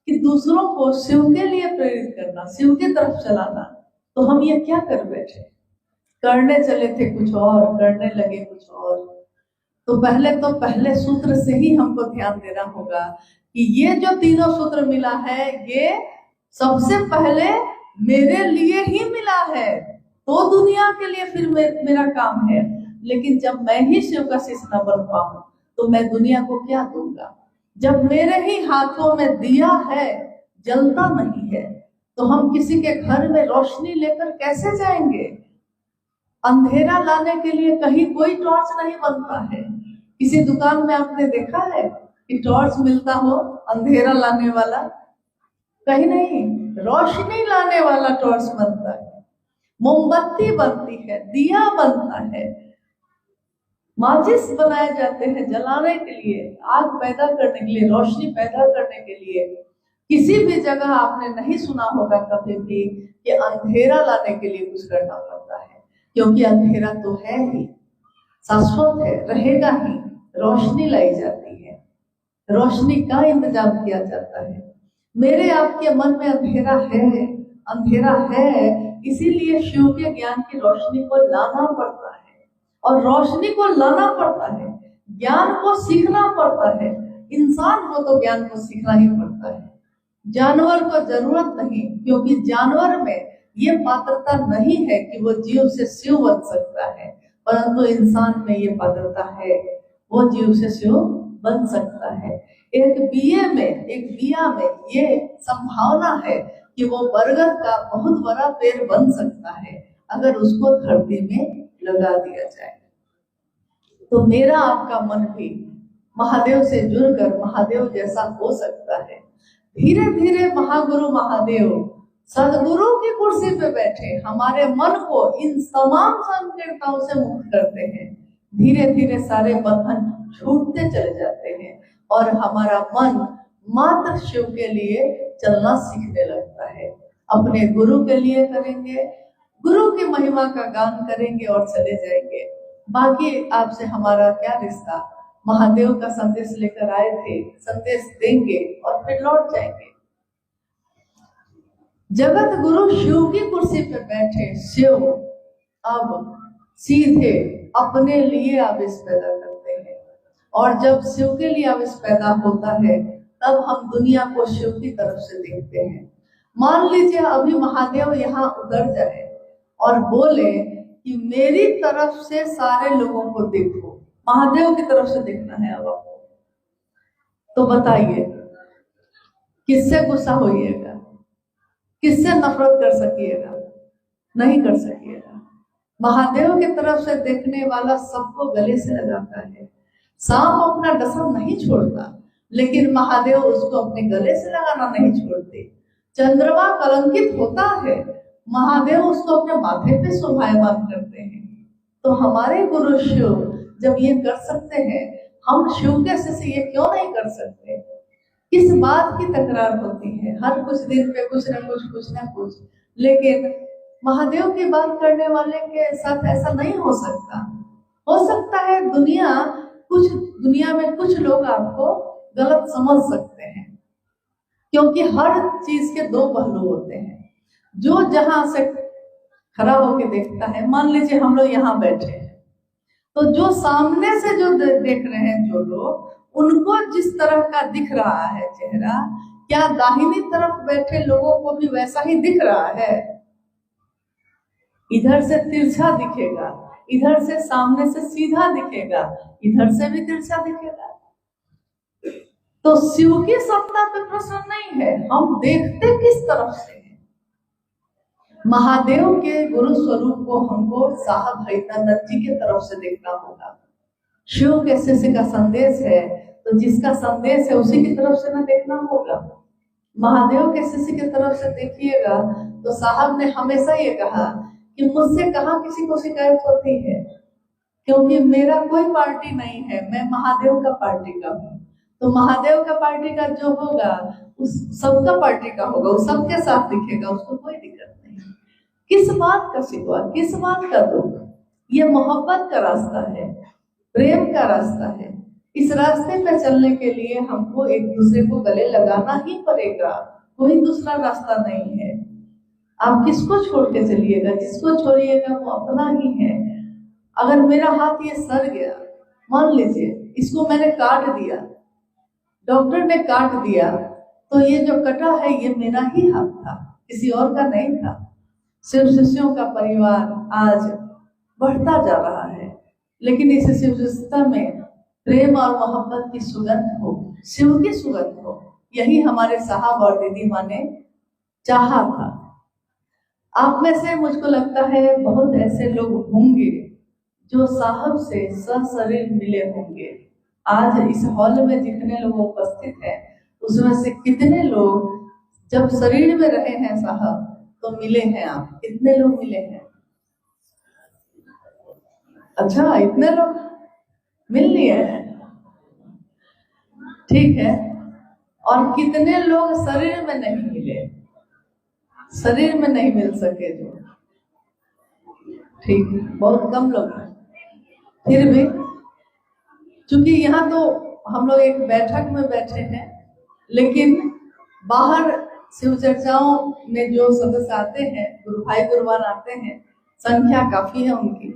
कि दूसरों को शिव के लिए प्रेरित करना, शिव की तरफ चलाना। तो हम ये क्या कर बैठे? करने चले थे कुछ और, करने लगे कुछ और। तो पहले सूत्र से ही हमको ध्यान देना होगा कि ये जो तीनों सूत्र मिला है, ये सबसे पहले मेरे लिए ही मिला है, तो दुनिया के लिए फिर मेरा काम है। लेकिन जब मैं ही शिव का शिष्य न बन पाऊं तो मैं दुनिया को क्या दूंगा? जब मेरे ही हाथों में दिया है, जलता नहीं है, तो हम किसी के घर में रोशनी लेकर कैसे जाएंगे? अंधेरा लाने के लिए कहीं कोई टॉर्च नहीं बनता है। किसी दुकान में आपने देखा है कि टॉर्च मिलता हो अंधेरा लाने वाला? कहीं नहीं। रोशनी लाने वाला टॉर्च बनता है, मोमबत्ती बनती है, दिया बनता है, माचिस बनाए जाते हैं जलाने के लिए, आग पैदा करने के लिए, रोशनी पैदा करने के लिए। किसी भी जगह आपने नहीं सुना होगा कभी भी कि अंधेरा लाने के लिए कुछ करना पड़ता है, क्योंकि अंधेरा तो है ही, शाश्वत है, रहेगा ही। रोशनी लाई जाती है, रोशनी का इंतजाम किया जाता है। मेरे आपके मन में अंधेरा है, इसीलिए शिव के ज्ञान की रोशनी को लाना पड़ता है। और रोशनी को लाना पड़ता है, ज्ञान को सीखना पड़ता है। इंसान को तो ज्ञान को सीखना ही पड़ता है, जानवर को जरूरत नहीं, क्योंकि जानवर में ये पात्रता नहीं है कि वो जीव से शिव बन सकता है, परंतु इंसान में ये पात्रता है, वो जीव से शिव बन सकता है। एक बिया में ये संभावना है कि वो बरगद का बहुत बड़ा पेड़ बन सकता है अगर उसको धरती में लगा दिया जाए। तो मेरा आपका मन भी महादेव से जुड़कर महादेव जैसा हो सकता है। धीरे धीरे महागुरु महादेव सदगुरु की कुर्सी पे बैठे हमारे मन को इन तमाम संकीर्णताओं से मुक्त करते हैं। धीरे धीरे सारे बंधन छूटते चले जाते हैं और हमारा मन मात्र शिव के लिए चलना सीखने लगता है। अपने गुरु के लिए करेंगे, गुरु की महिमा का गान करेंगे और चले जाएंगे। बाकी आपसे हमारा क्या रिश्ता? महादेव का संदेश लेकर आए थे, संदेश देंगे और फिर लौट जाएंगे। जगत गुरु शिव की कुर्सी पे बैठे शिव अब सीधे अपने लिए आवेश पैदा करते हैं, और जब शिव के लिए आवेश पैदा होता है तब हम दुनिया को शिव की तरफ से देखते हैं। मान लीजिए अभी महादेव यहाँ उतर जाए और बोले कि मेरी तरफ से सारे लोगों को देखो, महादेव की तरफ से देखना है अब आपको, तो बताइए किससे गुस्सा होइएगा, किससे नफरत कर सकिएगा? नहीं कर सकिएगा। महादेव की तरफ से देखने वाला सबको गले से लगाता है। सांप अपना डसन नहीं छोड़ता, लेकिन महादेव उसको अपने गले से लगाना नहीं छोड़ते। चंद्रमा कलंकित होता है, महादेव उसको अपने माथे पे शोभायमान करते हैं। तो हमारे गुरु शिव जब ये कर सकते हैं, हम शिव के शिष्य ये क्यों नहीं कर सकते? किस बात की तकरार होती है? हर कुछ दिन पे कुछ ना कुछ। लेकिन महादेव की बात करने वाले के साथ ऐसा नहीं हो सकता। हो सकता है दुनिया में कुछ लोग आपको गलत समझ सकते हैं, क्योंकि हर चीज के दो पहलू होते हैं। जो जहां से खड़ा होके देखता है, मान लीजिए हम लोग यहाँ बैठे हैं, तो जो सामने से जो देख रहे हैं जो लोग, उनको जिस तरह का दिख रहा है चेहरा, क्या दाहिनी तरफ बैठे लोगों को भी वैसा ही दिख रहा है? इधर से तिरछा दिखेगा, इधर से सामने से सीधा दिखेगा, इधर से भी तिरछा दिखेगा। तो शिव की सत्ता पे प्रश्न नहीं है, हम देखते किस तरफ से हैं। महादेव के गुरु स्वरूप को हमको साहब भैतानंद जी के तरफ से देखना होगा। शिव के शिष्य का संदेश है, तो जिसका संदेश है उसी की तरफ से ना देखना होगा। महादेव के शिष्य की तरफ से देखिएगा तो साहब ने हमेशा ये कहा कि मुझसे कहाँ किसी को शिकायत होती है, क्योंकि मेरा कोई पार्टी नहीं है, मैं महादेव का पार्टी का हूँ। तो महादेव का पार्टी का जो होगा उस सबका पार्टी का होगा, वो सबके साथ दिखेगा, उसको कोई दिक्कत नहीं। किस बात का शिकवा, किस बात का दुख? ये मोहब्बत का रास्ता है, प्रेम का रास्ता है। इस रास्ते पे चलने के लिए हमको एक दूसरे को गले लगाना ही पड़ेगा, कोई दूसरा रास्ता नहीं है। आप किसको छोड़ के चलिएगा, जिसको छोड़िएगा वो अपना ही है। अगर मेरा हाथ ये सड़ गया, मान लीजिए इसको मैंने काट दिया, डॉक्टर ने काट दिया, तो ये जो कटा है ये मेरा ही हाथ था, किसी और का नहीं था। शिव शिष्यों का परिवार आज बढ़ता जा रहा है, लेकिन इस शिव रिश्ता में प्रेम और मोहब्बत की सुगंध हो, शिव की सुगंध हो, यही हमारे साहब और दीदी माँ ने चाहा था। आप में से मुझको लगता है बहुत ऐसे लोग होंगे जो साहब से सशरीर मिले होंगे। आज इस हॉल में जितने लोग उपस्थित हैं उसमें से कितने लोग जब शरीर में रहे हैं साहब तो मिले हैं? आप कितने लोग मिले हैं? अच्छा, इतने लोग मिल लिए हैं, ठीक है। और कितने लोग शरीर में नहीं मिले, शरीर में नहीं मिल सके जो, ठीक, बहुत कम लोग हैं। फिर भी चूंकि यहाँ तो हम लोग एक बैठक में बैठे हैं, लेकिन बाहर शिव चर्चाओं में जो सदस्य आते हैं, गुरु भाई गुरुवान आते हैं, संख्या काफी है उनकी,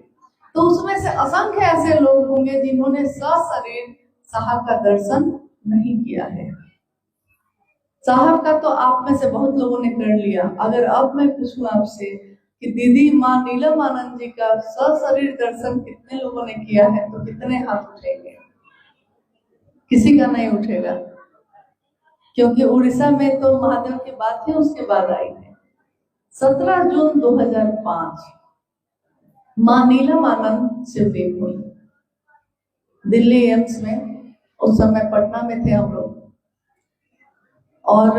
तो उसमें से असंख्य ऐसे लोग होंगे जिन्होंने सशरीर साहब का दर्शन नहीं किया है। साहब का तो आप में से बहुत लोगों ने कर लिया। अगर अब मैं पूछूं आपसे कि दीदी माँ नीलम आनंद जी का सशरीर दर्शन कितने लोगों ने किया है, तो कितने हाथ उठेंगे? किसी का नहीं उठेगा, क्योंकि उड़ीसा में तो महादेव की बात ही उसके बाद आई है। 17 जून 2005 माँ नीलम आनंद शिवदीप हुई दिल्ली एम्स में। उस समय पटना में थे हम लोग, और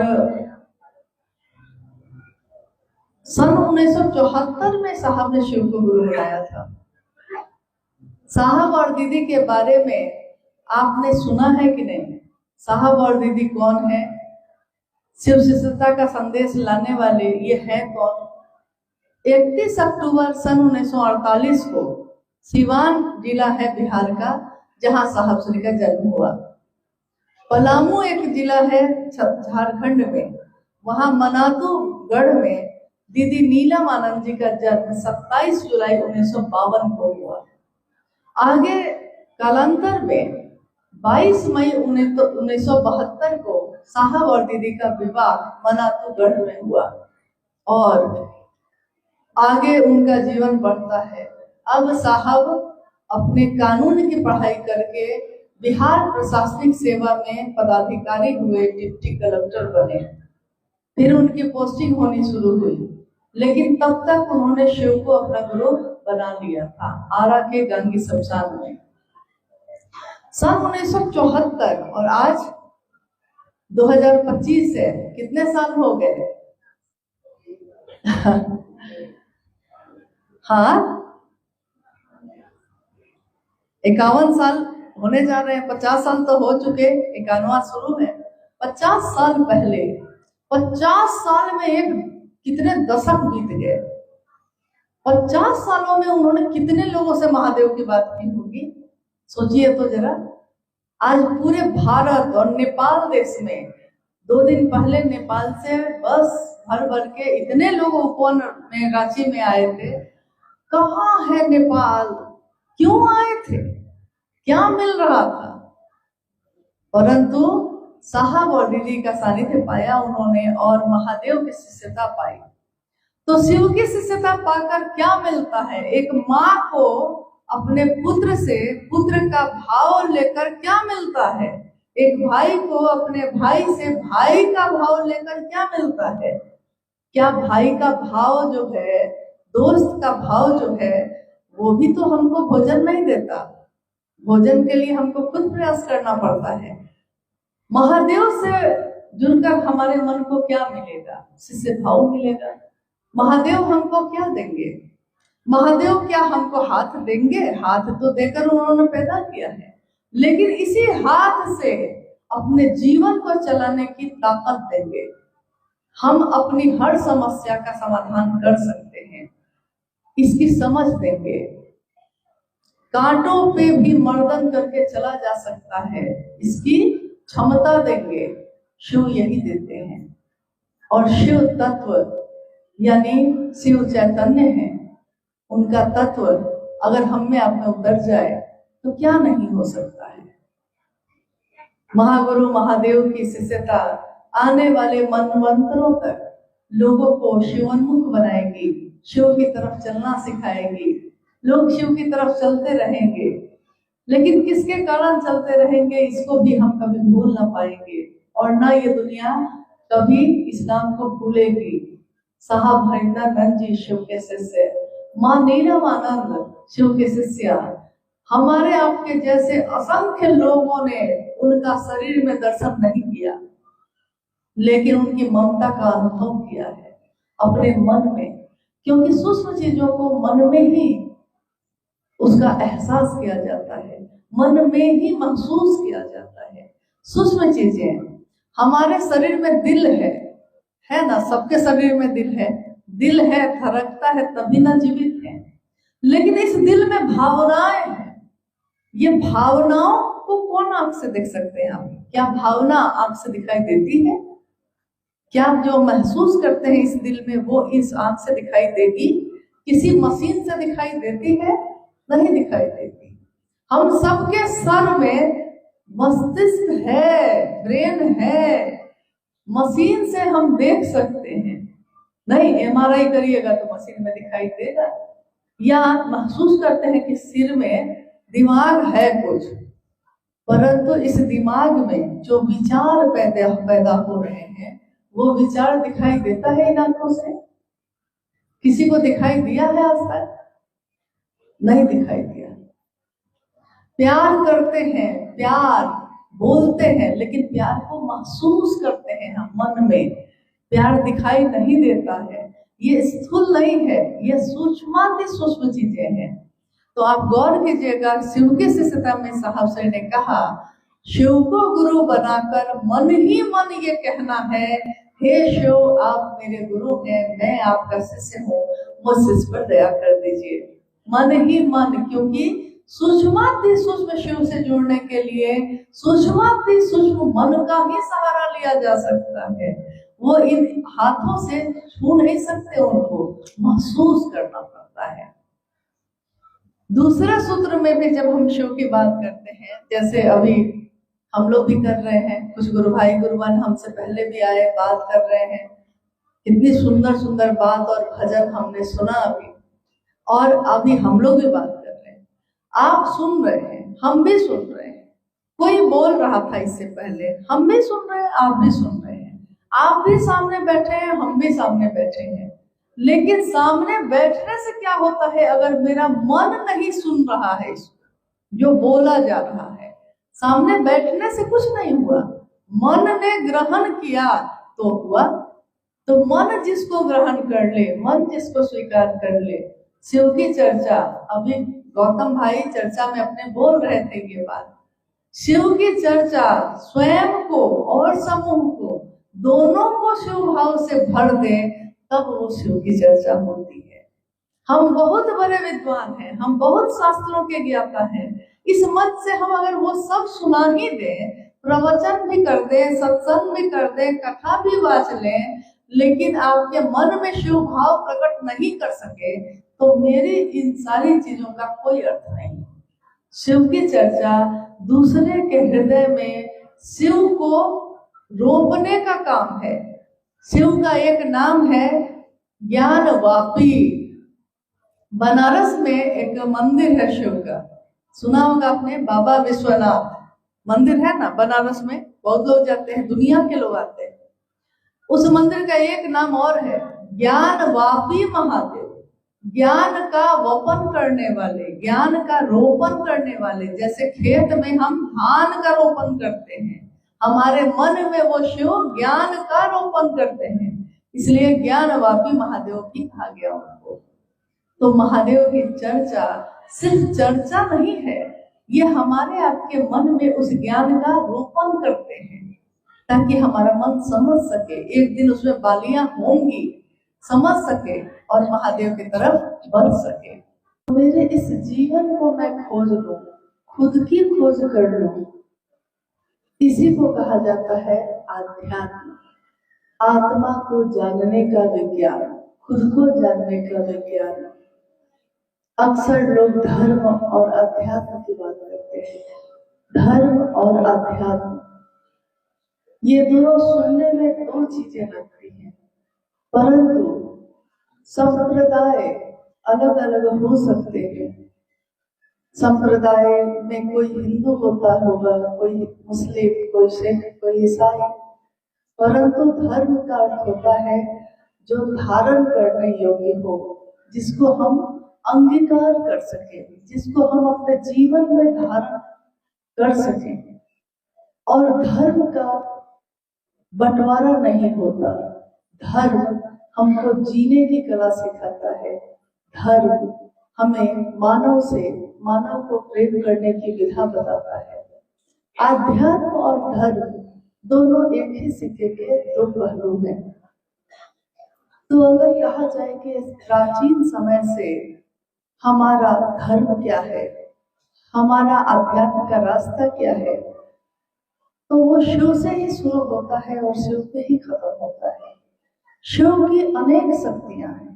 सन 1974 में साहब ने शिव को गुरु बनाया था। साहब और दीदी के बारे में आपने सुना है कि नहीं? साहब और दीदी कौन है? शिव शिष्यता का संदेश लाने वाले ये हैं कौन? 31 अक्टूबर सन 1948 को सिवान जिला है बिहार का, जहां साहब श्री का जन्म हुआ। पलामू एक जिला है झारखंड में, वहां मनातूगढ़ में दीदी नीलम आनंद जी का जन्म 27 जुलाई 1952 को हुआ। आगे कालांतर में 22 मई 1972 को साहब और दीदी का विवाह मनातूगढ़ में हुआ, और आगे उनका जीवन बढ़ता है। अब साहब अपने कानून की पढ़ाई करके बिहार प्रशासनिक सेवा में पदाधिकारी हुए, डिप्टी कलेक्टर बने। फिर उनकी पोस्टिंग होनी शुरू हुई, लेकिन तब तक उन्होंने शिव को अपना गुरु बना लिया था आरा के गांगी शमशान में। सन 1974 और आज 2025 है, कितने साल हो गए? हाँ, 51 साल होने जा रहे हैं। 50 साल तो हो चुके, 51वां शुरू है। 50 साल पहले, 50 साल में एक कितने दशक बीत गए। 50 सालों में उन्होंने कितने लोगों से महादेव की बात की होगी, सोचिए तो जरा। आज पूरे भारत और नेपाल देश में, 2 दिन पहले नेपाल से बस भर भर के इतने लोग उपवन में रांची में आए थे। कहाँ है नेपाल? क्यों आए थे? क्या मिल रहा था? परंतु साहब और दीदी का सानिध्य पाया उन्होंने और महादेव की शिष्यता पाई। तो शिव की शिष्यता पाकर क्या मिलता है? एक माँ को अपने पुत्र से पुत्र का भाव लेकर क्या मिलता है? एक भाई को अपने भाई से भाई का भाव लेकर क्या मिलता है? क्या भाई का भाव जो है, दोस्त का भाव जो है, वो भी तो हमको भोजन नहीं देता। भोजन के लिए हमको खुद प्रयास करना पड़ता है। महादेव से जुड़कर हमारे मन को क्या मिलेगा? शिष्य भाव मिलेगा। महादेव हमको क्या देंगे? महादेव क्या हमको हाथ देंगे? हाथ तो देकर उन्होंने पैदा किया है, लेकिन इसी हाथ से अपने जीवन को चलाने की ताकत देंगे। हम अपनी हर समस्या का समाधान कर सकते हैं, इसकी समझ देंगे। कांटों पे भी मर्दन करके चला जा सकता है, इसकी क्षमता देंगे। शिव यही देते हैं। और शिव तत्व यानी शिव चैतन्य है, उनका तत्व अगर हम में आप में उतर जाए तो क्या नहीं हो सकता है। महागुरु महादेव की शिष्यता आने वाले मनवंतरों तक लोगों को शिवोन्मुख बनाएगी, शिव की तरफ चलना सिखाएगी। लोग शिव की तरफ चलते रहेंगे, लेकिन किसके कारण चलते रहेंगे इसको भी हम कभी भूल ना पाएंगे, और ना ये दुनिया कभी इस नाम को भूलेगी। साहब हरिंदर जी शिव के शिष्य, माँ नीलमानंद शिव के शिष्या, हमारे आपके जैसे असंख्य लोगों ने उनका शरीर में दर्शन नहीं किया, लेकिन उनकी ममता का अनुभव किया है अपने मन में, क्योंकि सूक्ष्म चीजों को मन में ही उसका एहसास किया जाता है, मन में ही महसूस किया जाता है। सूक्ष्म चीजें, हमारे शरीर में दिल है ना, सबके शरीर में दिल है, धड़कता है तभी ना जीवित है। लेकिन इस दिल में भावनाएं हैं। ये भावनाओं को कौन आंख से देख सकते हैं आप? क्या भावना आंख से दिखाई देती है? क्या जो महसूस करते हैं इस दिल में वो इस आंख से दिखाई देगी? किसी मशीन से दिखाई देती है? नहीं दिखाई देती। हम सबके सर में मस्तिष्क है, ब्रेन है, मशीन से हम देख सकते हैं। नहीं, एमआरआई करिएगा तो मशीन में दिखाई देगा। या महसूस करते हैं कि सिर में दिमाग है कुछ, परंतु इस दिमाग में जो विचार पैदा हो रहे हैं वो विचार दिखाई देता है इन आंखों से? किसी को दिखाई दिया है आज तक? नहीं दिखाई दिया। प्यार करते हैं, प्यार बोलते हैं, लेकिन प्यार को महसूस करते हैं हम मन में। प्यार दिखाई नहीं देता है, ये स्थूल नहीं है, ये सूक्ष्म चीजें हैं। तो आप गौर कीजिएगा, शिव की शिष्यता में साहब सर ने कहा, शिव को गुरु बनाकर मन ही मन ये कहना है, हे शिव आप मेरे गुरु हैं, मैं आपका शिष्य हूँ, मुझ शिष्य पर दया कर दीजिए। मन ही मन, क्योंकि सूक्ष्माति सूक्ष्म शिव से जुड़ने के लिए सूक्ष्माति सूक्ष्म मन का ही सहारा लिया जा सकता है। वो इन हाथों से छू नहीं सकते, उनको महसूस करना पड़ता है। दूसरे सूत्र में भी जब हम शिव की बात करते हैं, जैसे अभी हम लोग भी कर रहे हैं, कुछ गुरु भाई गुरुवन हमसे पहले भी आए, बात कर रहे हैं, इतनी सुंदर सुंदर बात और भजन हमने सुना अभी, और अभी हम लोग भी बात कर रहे हैं। आप सुन रहे हैं, हम भी सुन रहे हैं, कोई बोल रहा था इससे पहले, हम भी सुन रहे हैं, आप भी सुन रहे हैं, आप भी सामने बैठे हैं, हम भी सामने बैठे हैं। लेकिन सामने बैठने से क्या होता है? अगर मेरा मन नहीं सुन रहा है इसको जो बोला जा रहा है, सामने बैठने से कुछ नहीं हुआ, मन ने ग्रहण किया तो हुआ। तो मन जिसको ग्रहण कर ले, मन जिसको स्वीकार कर ले, शिव की चर्चा, अभी गौतम भाई चर्चा में अपने बोल रहे थे ये बात, शिव की चर्चा स्वयं को और समूह को, दोनों को शिव भाव से भर दे, तब वो शिव की चर्चा होती है। हम बहुत बड़े विद्वान हैं, हम बहुत शास्त्रों के ज्ञाता हैं, इस मत से हम अगर वो सब सुना ही दें, प्रवचन भी कर दें, सत्संग भी कर दें, कथा भी वाच लें, लेकिन आपके मन में शिव भाव प्रकट नहीं कर सके, तो मेरी इन सारी चीजों का कोई अर्थ नहीं। शिव की चर्चा दूसरे के हृदय में शिव को रोपने का काम है। शिव का एक नाम है ज्ञानवापी। बनारस में एक मंदिर है शिव का, सुना होगा आपने, बाबा विश्वनाथ मंदिर है ना बनारस में, बहुत लोग जाते हैं, दुनिया के लोग आते हैं। उस मंदिर का एक नाम और है, ज्ञानवापी महादेव। ज्ञान का वपन करने वाले, ज्ञान का रोपण करने वाले। जैसे खेत में हम धान का रोपण करते हैं, हमारे मन में वो शिव ज्ञान का रोपण करते हैं, इसलिए ज्ञानवापी महादेव भी कहा गया उनको। तो महादेव की चर्चा सिर्फ चर्चा नहीं है, ये हमारे आपके मन में उस ज्ञान का रोपण करते हैं ताकि हमारा मन समझ सके, एक दिन उसमें बालियां होंगी, समझ सके और महादेव की तरफ बढ़ सके। मेरे इस जीवन को मैं खोज लूं, खुद की खोज कर लूं, इसी को कहा जाता है आध्यात्म। आत्मा को जानने का विज्ञान, खुद को जानने का विज्ञान। अक्सर लोग धर्म और अध्यात्म की बात करते हैं। धर्म और अध्यात्म ये दोनों सुनने में दो चीजें लगती हैं, परंतु संप्रदाय अलग अलग हो सकते हैं। संप्रदाय में कोई हिंदू होता होगा, कोई मुस्लिम, कोई सिख, कोई ईसाई, परंतु धर्म का अर्थ होता है जो धारण करने योग्य हो, जिसको हम अंगीकार कर सके, जिसको हम अपने जीवन में धारण कर सके। और धर्म का बंटवारा नहीं होता। धर्म हमको जीने की कला सिखाता है। धर्म हमें मानव को प्रेम करने की विधा बताता है। आध्यात्म और धर्म दोनों एक ही सिक्के के दो पहलू हैं। तो अगर कहा जाए कि प्राचीन समय से हमारा धर्म क्या है, हमारा आध्यात्म का रास्ता क्या है, तो वो शिव से ही शुरू होता है और शिव पे ही खत्म होता है। शिव की अनेक शक्तियां हैं।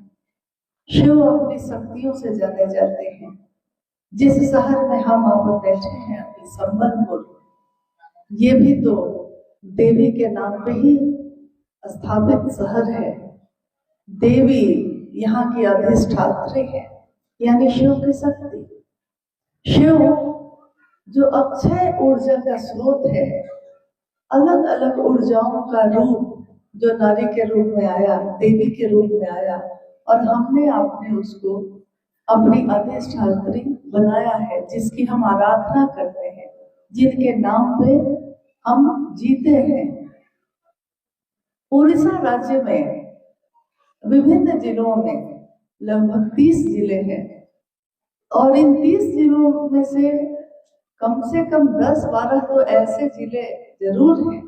शिव अपनी शक्तियों से जाने जाते हैं। जिस शहर में हम आप बैठे हैं अभी, संबलपुर, ये भी तो देवी के नाम पे ही स्थापित शहर है। देवी यहाँ की अधिष्ठात्री है, यानी शिव की शक्ति। शिव जो अक्षय ऊर्जा का स्रोत है, अलग अलग ऊर्जाओं का रूप जो नारी के रूप में आया, देवी के रूप में आया, और हमने आपने उसको अपनी अधिष्ठात्री बनाया है, जिसकी हम आराधना करते हैं, जिनके नाम पे हम जीते हैं। उड़ीसा राज्य में विभिन्न जिलों में लगभग 30 जिले हैं और इन 30 जिलों में से कम 10-12 तो ऐसे जिले जरूर हैं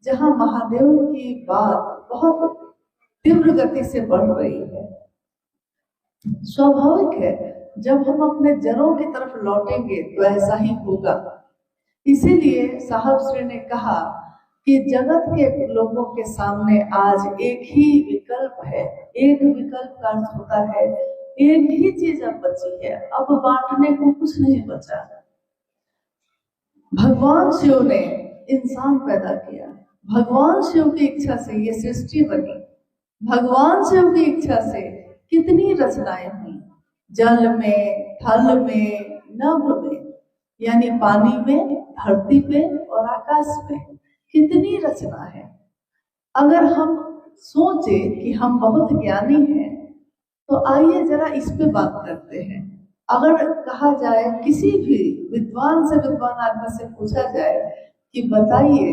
जहां महादेव की बात बहुत तीव्र गति से बढ़ रही है। स्वाभाविक है, जब हम अपने जड़ों की तरफ लौटेंगे तो ऐसा ही होगा। इसीलिए साहब श्री ने कहा कि जगत के लोगों के सामने आज एक ही विकल्प है। एक विकल्प का अर्थ होता है एक ही चीज अब बची है, अब बांटने को कुछ नहीं बचा। भगवान शिव ने इंसान पैदा किया, भगवान शिव की इच्छा से ये सृष्टि बनी, भगवान शिव की इच्छा से कितनी रचनाएं हुई, जल में, थल में, नभ में, यानी पानी में, धरती पे और आकाश में कितनी रचना है। अगर हम सोचे कि हम बहुत ज्ञानी हैं तो आइए जरा इस पे बात करते हैं। अगर कहा जाए, किसी भी विद्वान से विद्वान आदमी से पूछा जाए कि बताइए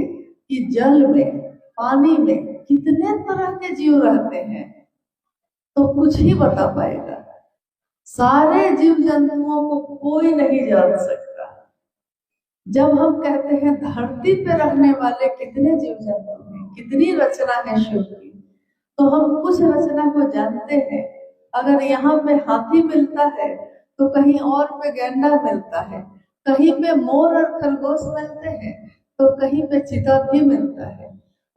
कि जल में, पानी में कितने तरह के जीव रहते हैं, तो कुछ ही बता पाएगा। सारे जीव जंतुओं को कोई नहीं जान सकता। जब हम कहते हैं धरती पे रहने वाले कितने जीव जंतु हैं, कितनी रचना है शिव की, तो हम कुछ रचना को जानते हैं। अगर यहाँ पे हाथी मिलता है तो कहीं और पे गैंडा मिलता है, कहीं पे मोर और खरगोश मिलते हैं तो कहीं पे चीता भी मिलता है,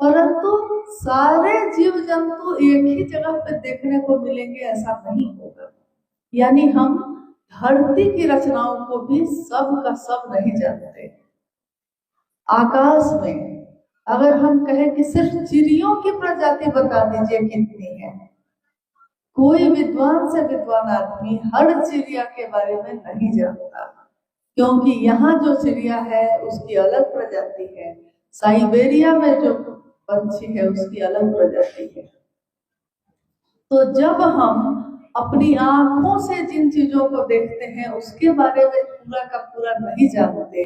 परंतु सारे जीव जंतु एक ही जगह पे देखने को मिलेंगे ऐसा नहीं होगा। यानी हम धरती की रचनाओं को भी सब का सब नहीं जानते। आकाश में अगर हम कहें कि सिर्फ चिड़ियों की प्रजाति बता दीजिए कितनी है, कोई विद्वान से विद्वान आदमी हर चिड़िया के बारे में नहीं जानता, क्योंकि यहाँ जो चिड़िया है उसकी अलग प्रजाति है, साइबेरिया में जो पंछी है उसकी अलग प्रजाति है। तो जब हम अपनी आंखों से जिन चीजों को देखते हैं उसके बारे में पूरा का पूरा नहीं जानते,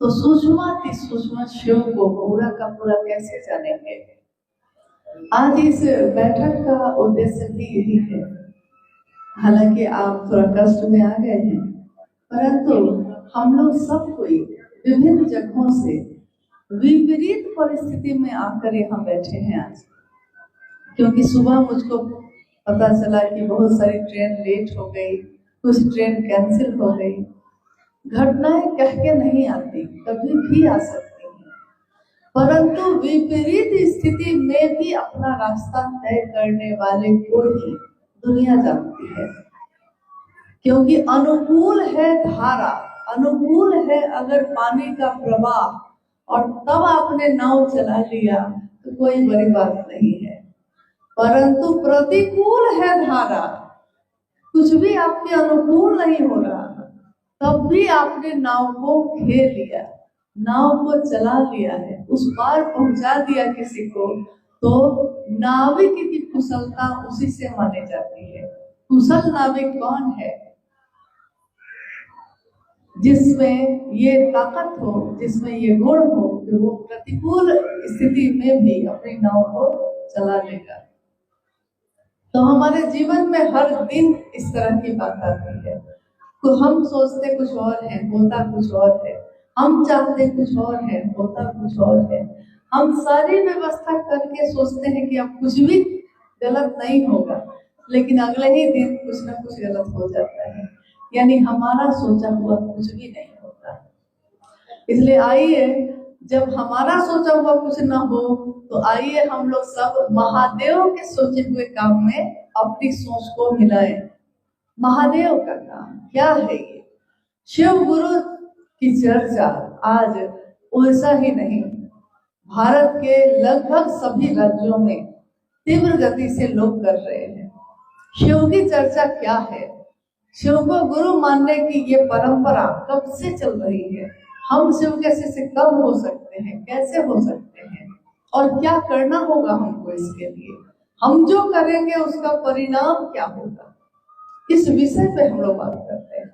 तो सूक्ष्म सूक्ष्म शिव को पूरा का पूरा कैसे जानेंगे। आज इस बैठक का उद्देश्य भी यही है। हालांकि आप थोड़ा कष्ट में आ गए हैं, परंतु हम लोग सब कोई विभिन्न जगहों से विपरीत परिस्थिति में आकर यहाँ बैठे हैं आज। क्योंकि सुबह मुझको पता चला कि बहुत सारी ट्रेन लेट हो गई, कुछ ट्रेन कैंसिल हो गई। घटनाएं कह के नहीं आती, कभी भी आ सकती हैं, परंतु विपरीत स्थिति में भी अपना रास्ता तय करने वाले को ही दुनिया जानती है। क्योंकि अनुकूल है धारा, अनुकूल है अगर पानी का प्रवाह, और तब आपने नाव चला लिया तो कोई बड़ी बात नहीं है। परंतु प्रतिकूल है धारा, कुछ भी आपके अनुकूल नहीं हो रहा, तब भी आपने नाव को घेर लिया, नाव को चला लिया है, उस पार पहुंचा दिया किसी को, तो नाविक की कुशलता उसी से मानी जाती है। कुशल नाविक कौन है? जिसमें ये ताकत हो, जिसमें ये गुण हो कि वो प्रतिकूल स्थिति में भी अपनी नाव को चला लेगा। तो हमारे जीवन में हर दिन इस तरह की बात आती है। तो हम सोचते कुछ और है, होता कुछ और है। हम चाहते कुछ और है, होता कुछ और है। हम सारी व्यवस्था करके सोचते हैं कि अब कुछ भी गलत नहीं होगा, लेकिन अगले ही दिन कुछ ना कुछ गलत हो जाता है। यानी हमारा सोचा हुआ कुछ भी नहीं होता। इसलिए आइए, जब हमारा सोचा हुआ कुछ ना हो, तो आइए हम लोग सब महादेव के सोचे हुए काम में अपनी सोच को मिलाएं। महादेव का काम क्या है? ये शिव गुरु की चर्चा आज उड़ीसा ही नहीं, भारत के लगभग सभी राज्यों में तीव्र गति से लोग कर रहे हैं। शिव की चर्चा क्या है? शिव को गुरु मानने की ये परंपरा कब से चल रही है? हम शिव के शिष्य कब हो सकते हैं, कैसे हो सकते हैं, और क्या करना होगा हमको इसके लिए? हम जो करेंगे उसका परिणाम क्या होगा? इस विषय पे हम लोग बात करते हैं।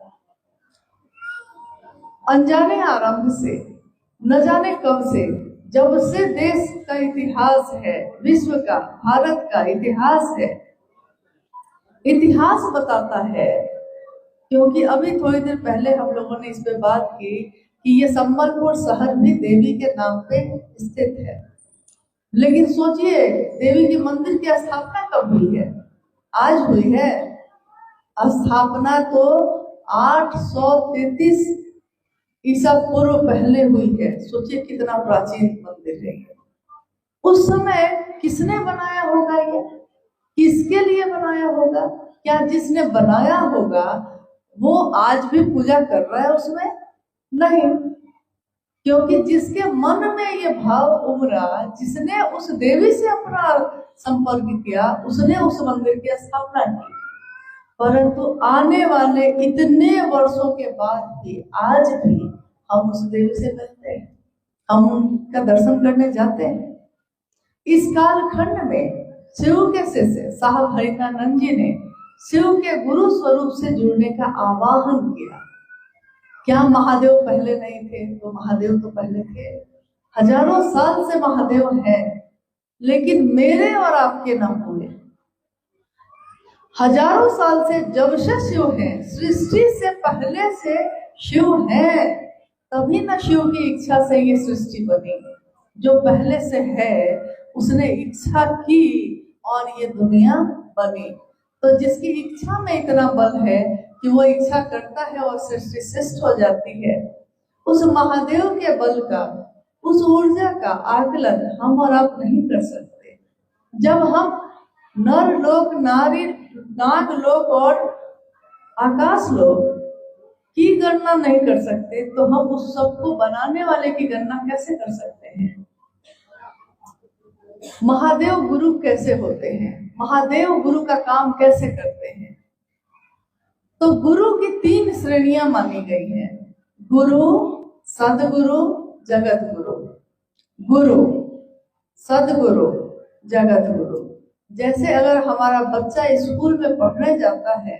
अनजाने आरंभ से, न जाने कब से, जब से देश का इतिहास है, विश्व का, भारत का इतिहास है, इतिहास बताता है। क्योंकि अभी थोड़ी देर पहले हम लोगों ने इस पे बात की कि ये संबलपुर शहर भी देवी के नाम पे स्थित है। लेकिन सोचिए, देवी के मंदिर की स्थापना कब हुई है? आज हुई है। स्थापना तो 833 ईसा पूर्व पहले हुई है। सोचिए कितना प्राचीन मंदिर है। उस समय किसने बनाया होगा? ये किसके लिए बनाया होगा? क्या जिसने बनाया होगा वो आज भी पूजा कर रहा है उसमें? नहीं, क्योंकि जिसके मन में ये भाव उमड़ा, जिसने उस देवी से अपना संपर्क किया, उसने उस मंदिर की स्थापना की। परंतु आने वाले इतने वर्षों के बाद भी आज भी हम उस देवी से मिलते हैं, हम उनका दर्शन करने जाते हैं। इस कालखंड में शिव के शिष्य साहब हरिकानंद जी ने शिव के गुरु स्वरूप से जुड़ने का आवाहन किया। क्या महादेव पहले नहीं थे? तो महादेव तो पहले थे, हजारों साल से महादेव हैं, लेकिन मेरे और आपके न हुए। हजारों साल से जब से शिव हैं, सृष्टि से पहले से शिव हैं, तभी न शिव की इच्छा से ये सृष्टि बनी। जो पहले से है उसने इच्छा की और ये दुनिया बनी। तो जिसकी इच्छा में इतना बल है कि वो इच्छा करता है और सृष्टि सृष्ट हो जाती है, उस महादेव के बल का, उस ऊर्जा का आकलन हम और आप नहीं कर सकते। जब हम नर लोक, नारी, नाग लोक और आकाश लोक की गणना नहीं कर सकते, तो हम उस सबको बनाने वाले की गणना कैसे कर सकते हैं? महादेव गुरु कैसे होते हैं? महादेव गुरु का काम कैसे करते हैं? तो गुरु की 3 श्रेणियां मानी गई हैं। गुरु, सदगुरु, जगत गुरु। गुरु, सदगुरु, जगत गुरु। जैसे अगर हमारा बच्चा स्कूल में पढ़ने जाता है,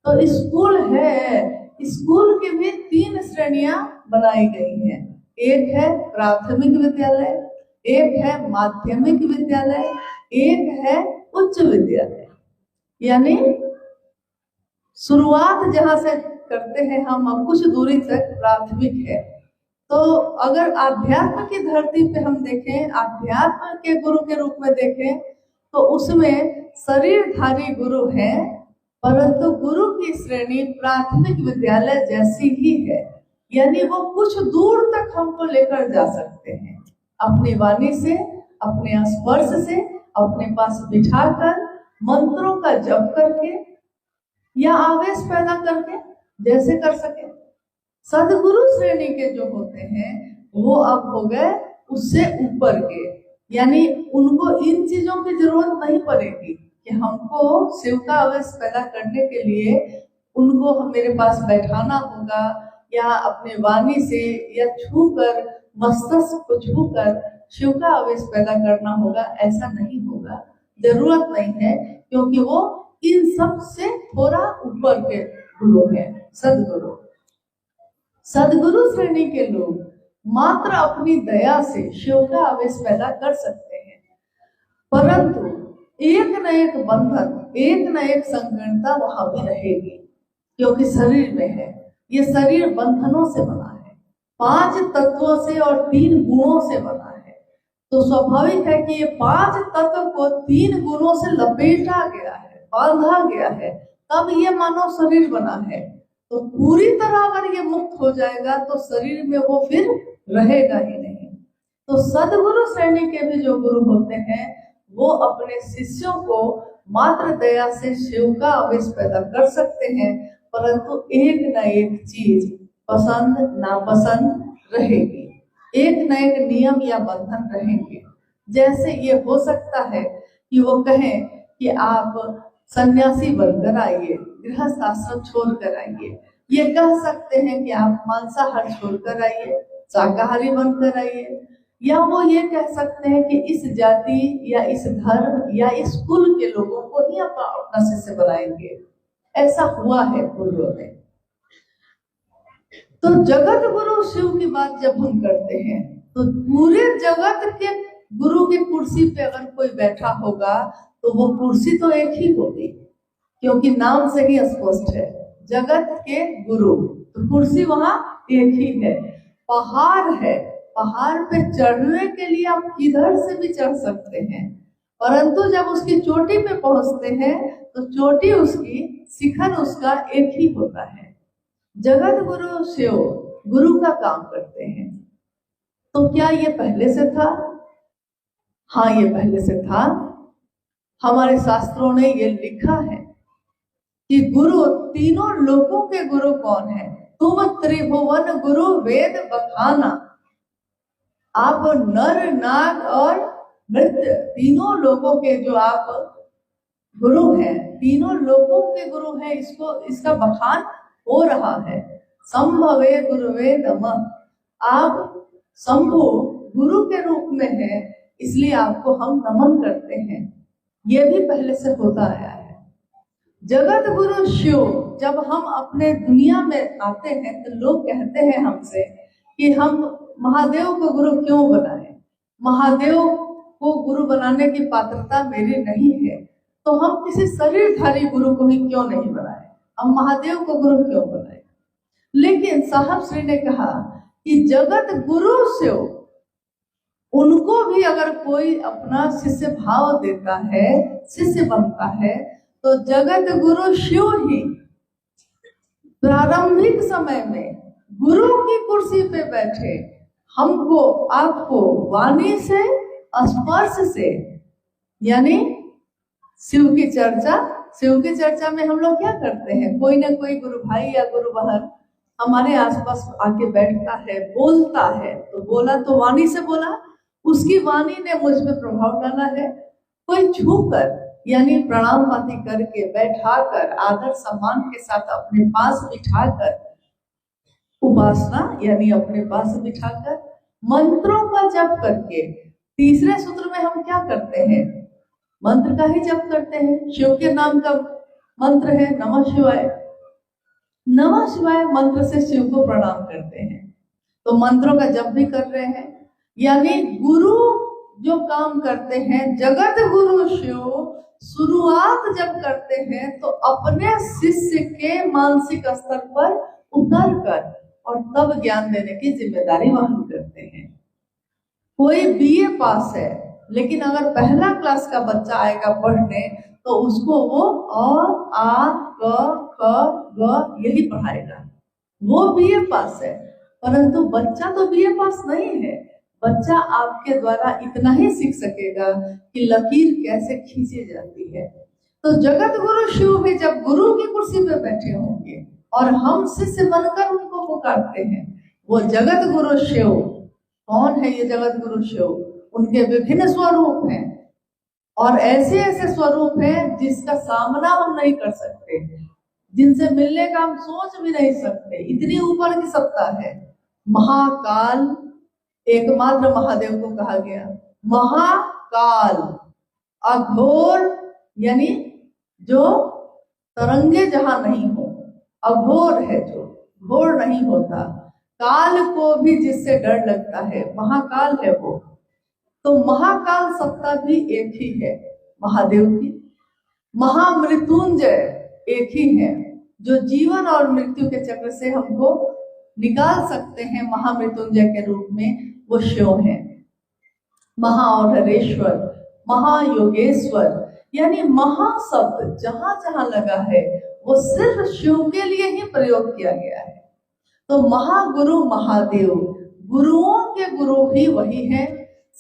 तो स्कूल है, स्कूल की भी 3 श्रेणियां बनाई गई हैं। एक है प्राथमिक विद्यालय, एक है माध्यमिक विद्यालय, एक है उच्च विद्यालय। यानी शुरुआत जहां से करते हैं हम, अब कुछ दूरी तक प्राथमिक है। तो अगर आध्यात्म की धरती पे हम देखें, आध्यात्म के गुरु के रूप में देखें, तो उसमें शरीरधारी गुरु हैं, परंतु गुरु की श्रेणी प्राथमिक विद्यालय जैसी ही है। यानी वो कुछ दूर तक हमको लेकर जा सकते हैं, अपनी वाणी से, अपने स्पर्श से, अपने पास बिठाकर, मंत्रों का जप करके या आवेश पैदा करके, जैसे कर सके। सदगुरु श्रेणी के जो होते हैं वो अब हो गए उससे ऊपर के, यानी उनको इन चीजों की जरूरत नहीं पड़ेगी कि हमको शिव का आवेश पैदा करने के लिए उनको मेरे पास बैठाना होगा या अपने वाणी से या छूकर, मस्तक को छूकर शिव का आवेश पैदा करना होगा। ऐसा नहीं होगा, जरूरत नहीं है, क्योंकि वो इन सब से थोड़ा ऊपर के गुरु है सदगुरु। सदगुरु श्रेणी के लोग मात्र अपनी दया से शिव का आवेश पैदा कर सकते हैं, परंतु एक न एक बंधन, एक न एक संकीर्णता वहां भी रहेगी, क्योंकि शरीर में है। ये शरीर बंधनों से बना है, 5 तत्वों से और 3 गुणों से बना है। तो स्वाभाविक है कि ये 5 तत्व को 3 गुणों से लपेटा गया है, बांधा गया है, तब ये मानव शरीर बना है। तो पूरी तरह अगर ये मुक्त हो जाएगा तो शरीर में वो फिर रहेगा ही नहीं। तो सदगुरु श्रेणी के भी जो गुरु होते हैं वो अपने शिष्यों को मात्र दया से शिव का आवेश पैदा कर सकते हैं, परंतु एक न एक चीज पसंद नापसंद रहेगी, एक न एक नियम या बंधन रहेंगे। जैसे ये हो सकता है कि वो कहें कि आप सन्यासी बनकर आइए, गृहस्थ आश्रम छोड़कर आइए। ये कह सकते हैं कि आप मांसाहार छोड़कर आइए, शाकाहारी बनकर आइए। या वो ये कह सकते हैं कि इस जाति या इस धर्म या इस कुल के लोगों को ही अपना शिष्य बनाएंगे। ऐसा हुआ है पूर्व में। तो जगत गुरु शिव की बात जब हम करते हैं तो पूरे जगत के गुरु की कुर्सी पे अगर कोई बैठा होगा तो वो कुर्सी तो एक ही होगी, क्योंकि नाम से ही स्पष्ट है जगत के गुरु, तो कुर्सी वहां एक ही है। पहाड़ है, पहाड़ पे चढ़ने के लिए आप किधर से भी चढ़ सकते हैं, परंतु जब उसकी चोटी पे पहुंचते हैं तो चोटी उसकी, शिखर उसका एक ही होता है। जगत गुरु शिव गुरु का काम करते हैं। तो क्या ये पहले से था? हाँ, ये पहले से था। हमारे शास्त्रों ने ये लिखा है कि गुरु, तीनों लोकों के गुरु कौन है? तुम त्रिभुवन गुरु वेद बखाना। आप नर नाग और मृत्य तीनों लोगों के जो आप गुरु हैं, तीनों लोकों के गुरु हैं, इसका बखान हो रहा है। संभवे गुरुवे नमः। आप शंभु गुरु के रूप में हैं, इसलिए आपको हम नमन करते हैं। ये भी पहले से होता आया है। जगत गुरु शिव, जब हम अपने दुनिया में आते हैं तो लोग कहते हैं हमसे कि हम महादेव को गुरु क्यों बनाएं? महादेव को गुरु बनाने की पात्रता मेरी नहीं है, तो हम किसी शरीरधारी गुरु को ही क्यों नहीं बनाएं? हम महादेव को गुरु क्यों बनाएं? लेकिन साहब श्री ने कहा कि जगत गुरु शिव, उनको भी अगर कोई अपना शिष्य भाव देता है, शिष्य बनता है, तो जगत गुरु शिव ही प्रारंभिक समय में गुरु की कुर्सी पे बैठे हमको, आपको वाणी से, स्पर्श से, यानी शिव की चर्चा में हम लोग क्या करते हैं? कोई ना कोई गुरु भाई या गुरु बहन हमारे आसपास आके बैठता है, बोलता है, तो बोला तो वाणी से बोला, उसकी वाणी ने मुझ पे प्रभाव डाला है। कोई छूकर यानी प्रणाम पाती करके, बैठाकर, आदर सम्मान के साथ अपने पास बिठाकर, उपासना यानी अपने पास बिठाकर मंत्रों का जप करके। तीसरे सूत्र में हम क्या करते हैं? मंत्र का ही जप करते हैं। शिव के नाम का मंत्र है नमः शिवाय। नमः शिवाय मंत्र से शिव को प्रणाम करते हैं। तो मंत्रों का जप भी कर रहे हैं। यानी गुरु जो काम करते हैं, जगत गुरु शिव शुरुआत जब करते हैं तो अपने शिष्य के मानसिक स्तर पर उतर कर और तब ज्ञान देने की जिम्मेदारी वहन करते हैं। कोई बीए पास है, लेकिन अगर पहला क्लास का बच्चा आएगा पढ़ने तो उसको वो अ आ क ख ग यही पढ़ाएगा। वो बीए पास है, परंतु बच्चा तो बीए पास नहीं है। बच्चा आपके द्वारा इतना ही सीख सकेगा कि लकीर कैसे खींची जाती है। तो जगत गुरु शिव भी जब गुरु की कुर्सी पे बैठे होंगे और हम शिष्य बनकर उनको पुकारते हैं, वो जगत गुरु शिव कौन है? ये जगत गुरु शिव उनके विभिन्न स्वरूप हैं और ऐसे ऐसे स्वरूप हैं जिसका सामना हम नहीं कर सकते, जिनसे मिलने का हम सोच भी नहीं सकते, इतनी ऊपर की सत्ता है। महाकाल एकमात्र महादेव को कहा गया। महाकाल अघोर यानी जो तरंगे जहां नहीं हो, अघोर है जो घोर नहीं होता। काल को भी जिससे डर लगता है महाकाल है वो। तो महाकाल सत्ता भी एक ही है महादेव की। महामृत्युंजय एक ही है जो जीवन और मृत्यु के चक्र से हमको निकाल सकते हैं महामृत्युंजय के रूप में, वो शिव है। महाऔढ़ेश्वर, महायोगेश्वर यानी महा शब्द जहां जहां लगा है वो सिर्फ शिव के लिए ही प्रयोग किया गया है। तो महागुरु महादेव, गुरुओं के गुरु भी वही है,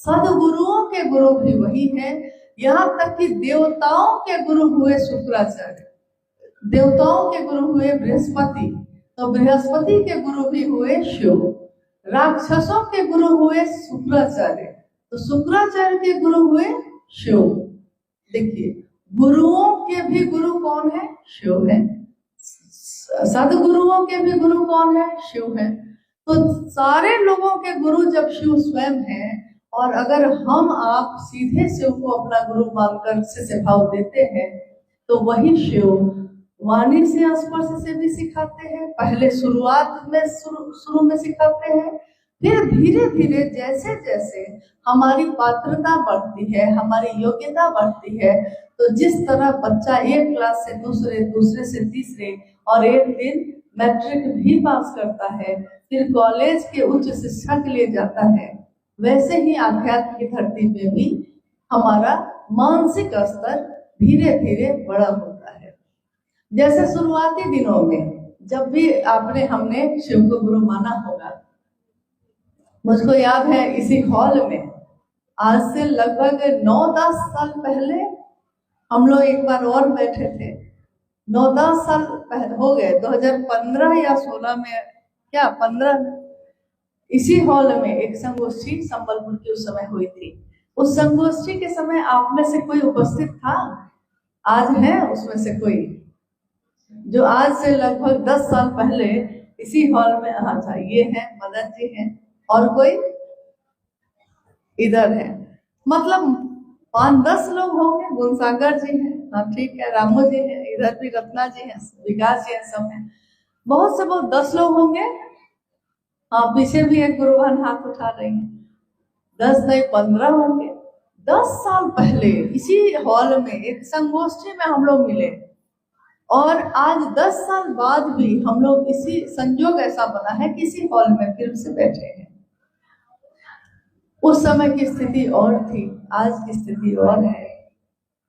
सदगुरुओं के गुरु भी वही है। यहाँ तक कि देवताओं के गुरु हुए शुक्राचार्य, देवताओं के गुरु हुए बृहस्पति, तो बृहस्पति के गुरु भी हुए शिव। राक्षसों के गुरु हुए शुक्राचार्य, तो शुक्राचार्य के गुरु हुए शिव। देखिए गुरुओं के भी गुरु कौन है? शिव है। सदगुरुओं के भी गुरु कौन है? शिव है। तो सारे लोगों के गुरु जब शिव स्वयं है, और अगर हम आप सीधे शिव को अपना गुरु मानकर शिष्य भाव देते हैं तो वही शिव वाणी से स्पर्श से भी सिखाते हैं। पहले शुरुआत में शुरू में सिखाते हैं, फिर धीरे धीरे जैसे जैसे हमारी पात्रता बढ़ती है, हमारी योग्यता बढ़ती है, तो जिस तरह बच्चा एक क्लास से दूसरे, दूसरे से तीसरे और एक दिन मैट्रिक भी पास करता है, फिर कॉलेज के उच्च शिक्षा के लिए जाता है, वैसे ही आध्यात्म की धरती पे भी हमारा मानसिक स्तर धीरे धीरे बड़ा होता है। जैसे शुरुआती दिनों में जब भी हमने शिव को गुरु माना होगा, मुझको याद है इसी हॉल में आज से लगभग 9-10 साल पहले हम लोग एक बार और बैठे थे। 9-10 साल हो गए, 2015 या 16 में, क्या 15 में, इसी हॉल में एक संगोष्ठी संबलपुर की उस समय हुई थी। उस संगोष्ठी के समय आप में से कोई उपस्थित था? आज है उसमें से कोई जो आज से लगभग 10 साल पहले इसी हॉल में? हाँ था, ये है मदन जी हैं, और कोई इधर है, मतलब 5-10 लोग होंगे। गुणसागर जी हैं, हाँ ठीक है, रामू जी हैं, इधर भी रत्ना जी हैं, विकास जी हैं, सब हैं, बहुत से बहुत 10 लोग होंगे। हाँ पीछे भी एक गुरुवान हाथ उठा रही हैं, 10 नहीं 15 होंगे। 10 साल पहले इसी हॉल में एक संगोष्ठी में हम लोग मिले, और आज 10 साल बाद भी हम लोग इसी संजोग ऐसा बना है कि इसी हॉल में फिर से बैठे हैं। उस समय की स्थिति और थी, आज की स्थिति और है।